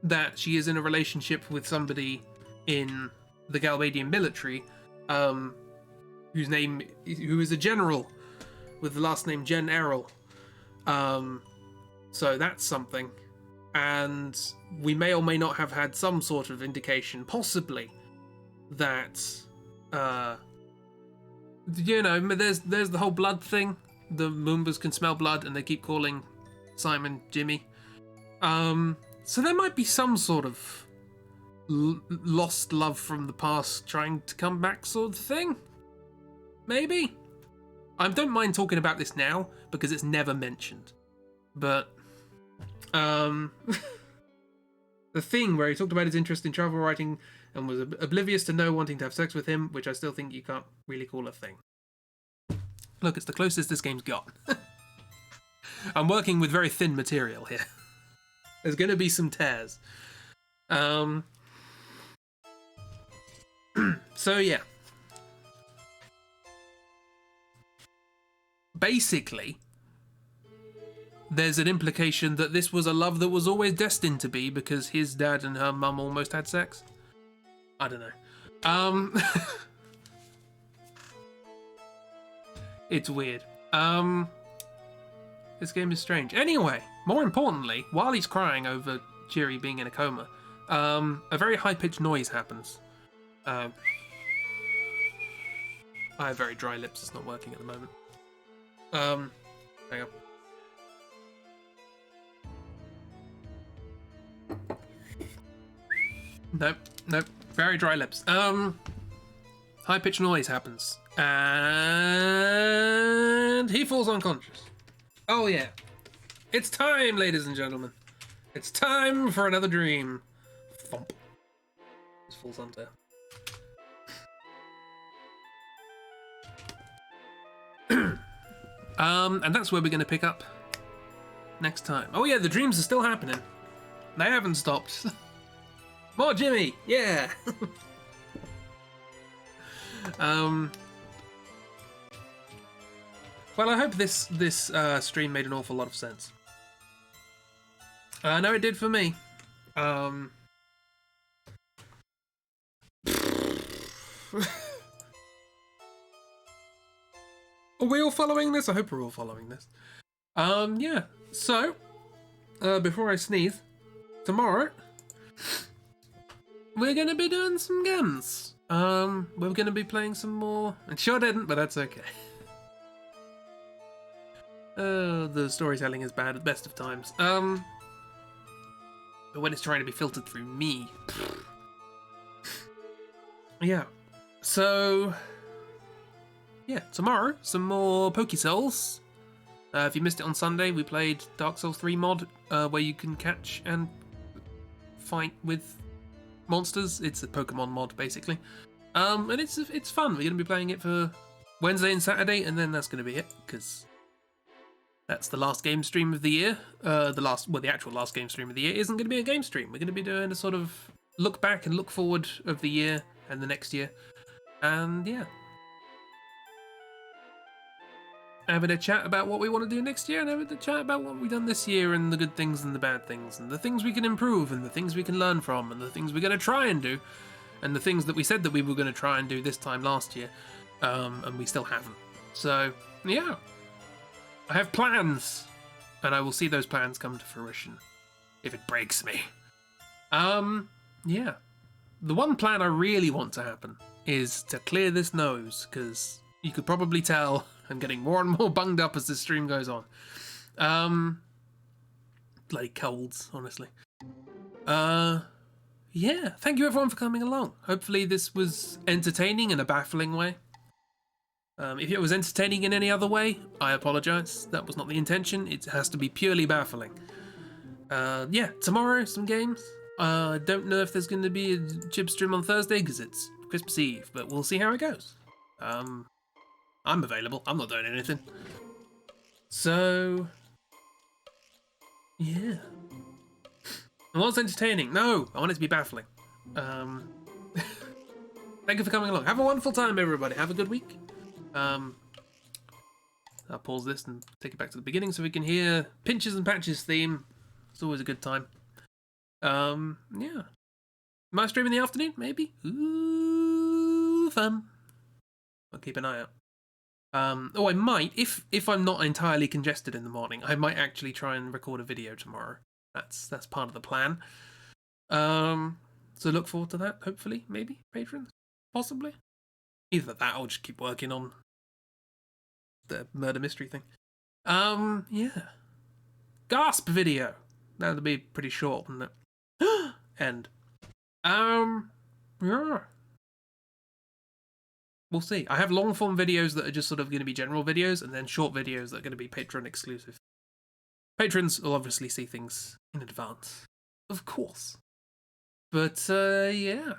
that she is in a relationship with somebody in the Galbadian military, who is a general with the last name Jen Errol. So that's something. And we may or may not have had some sort of indication, possibly, that you know, there's the whole blood thing. The Moombas can smell blood, and they keep calling Simon Jimmy. So there might be some sort of lost love from the past trying to come back sort of thing. Maybe? I don't mind talking about this now, because it's never mentioned. But, the thing where he talked about his interest in travel writing and was oblivious to No wanting to have sex with him, which I still think you can't really call a thing. Look, it's the closest this game's got. I'm working with very thin material here. There's going to be some tears. So, yeah. Basically, there's an implication that this was a love that was always destined to be because his dad and her mum almost had sex. I don't know. It's weird. This game is strange. Anyway, more importantly, while he's crying over Chiri being in a coma, a very high-pitched noise happens. I have very dry lips, it's not working at the moment. Hang on. Nope, nope. Very dry lips. High-pitched noise happens. And he falls unconscious. Oh yeah. It's time, ladies and gentlemen. It's time for another dream. Thump. This falls onto. And that's where we're going to pick up next time. Oh yeah, the dreams are still happening. They haven't stopped. More Jimmy, yeah. Well, I hope this stream made an awful lot of sense. I know it did for me. Are we all following this? I hope we're all following this. Yeah. So, before I sneeze, tomorrow we're gonna be doing some games. We're gonna be playing some more. And sure didn't, but that's okay. The storytelling is bad at the best of times. But when it's trying to be filtered through me. Yeah. So, yeah, tomorrow, some more Poke Souls. If you missed it on Sunday, we played Dark Souls 3 mod, where you can catch and fight with monsters. It's a Pokemon mod, basically. And it's fun. We're going to be playing it for Wednesday and Saturday, and then that's going to be it, because that's the last game stream of the year. The actual last game stream of the year isn't going to be a game stream. We're going to be doing a sort of look back and look forward of the year and the next year. And yeah. Having a chat about what we want to do next year, and having a chat about what we've done this year, and the good things and the bad things, and the things we can improve, and the things we can learn from, and the things we're going to try and do, and the things that we said that we were going to try and do this time last year, and we still haven't. So, yeah. I have plans, and I will see those plans come to fruition, if it breaks me. Yeah. The one plan I really want to happen is to clear this nose, because you could probably tell I'm getting more and more bunged up as this stream goes on. Bloody colds, honestly. Yeah, thank you everyone for coming along. Hopefully this was entertaining in a baffling way. If it was entertaining in any other way, I apologise. That was not the intention. It has to be purely baffling. Yeah, tomorrow, some games. Don't know if there's going to be a chip stream on Thursday because it's Christmas Eve, but we'll see how it goes. I'm available. I'm not doing anything. So, yeah. And what's entertaining? No, I want it to be baffling. Thank you for coming along. Have a wonderful time, everybody. Have a good week. I'll pause this and take it back to the beginning so we can hear Pinches and Patches theme. It's always a good time. Yeah. Might stream in the afternoon, maybe? Ooh, fun. I'll keep an eye out. Oh, I might, if I'm not entirely congested in the morning, I might actually try and record a video tomorrow. That's part of the plan. So look forward to that, hopefully, maybe, patrons, possibly. Either that or just keep working on the murder mystery thing. Yeah. Gasp video. That'll be pretty short, wouldn't it? End. Yeah. We'll see. I have long form videos that are just sort of going to be general videos, and then short videos that are going to be Patreon exclusive. Patrons will obviously see things in advance, of course. But, yeah.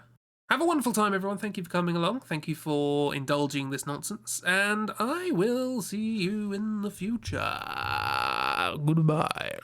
Have a wonderful time, everyone. Thank you for coming along. Thank you for indulging this nonsense. And I will see you in the future. Goodbye.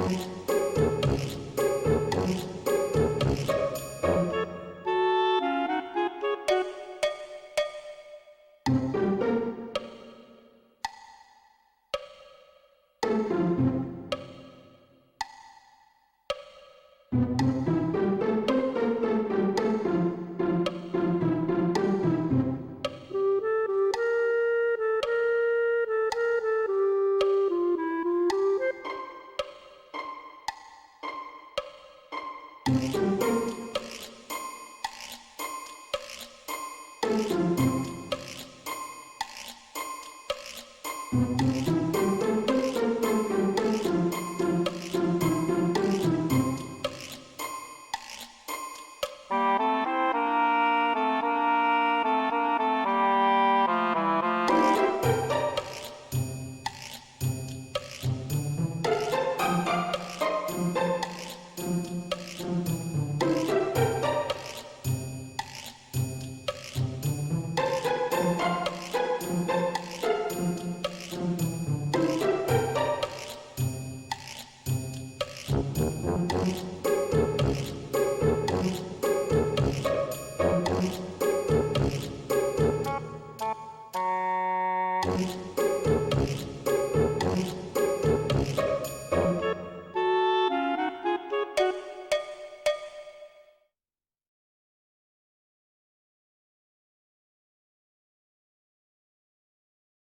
Bye.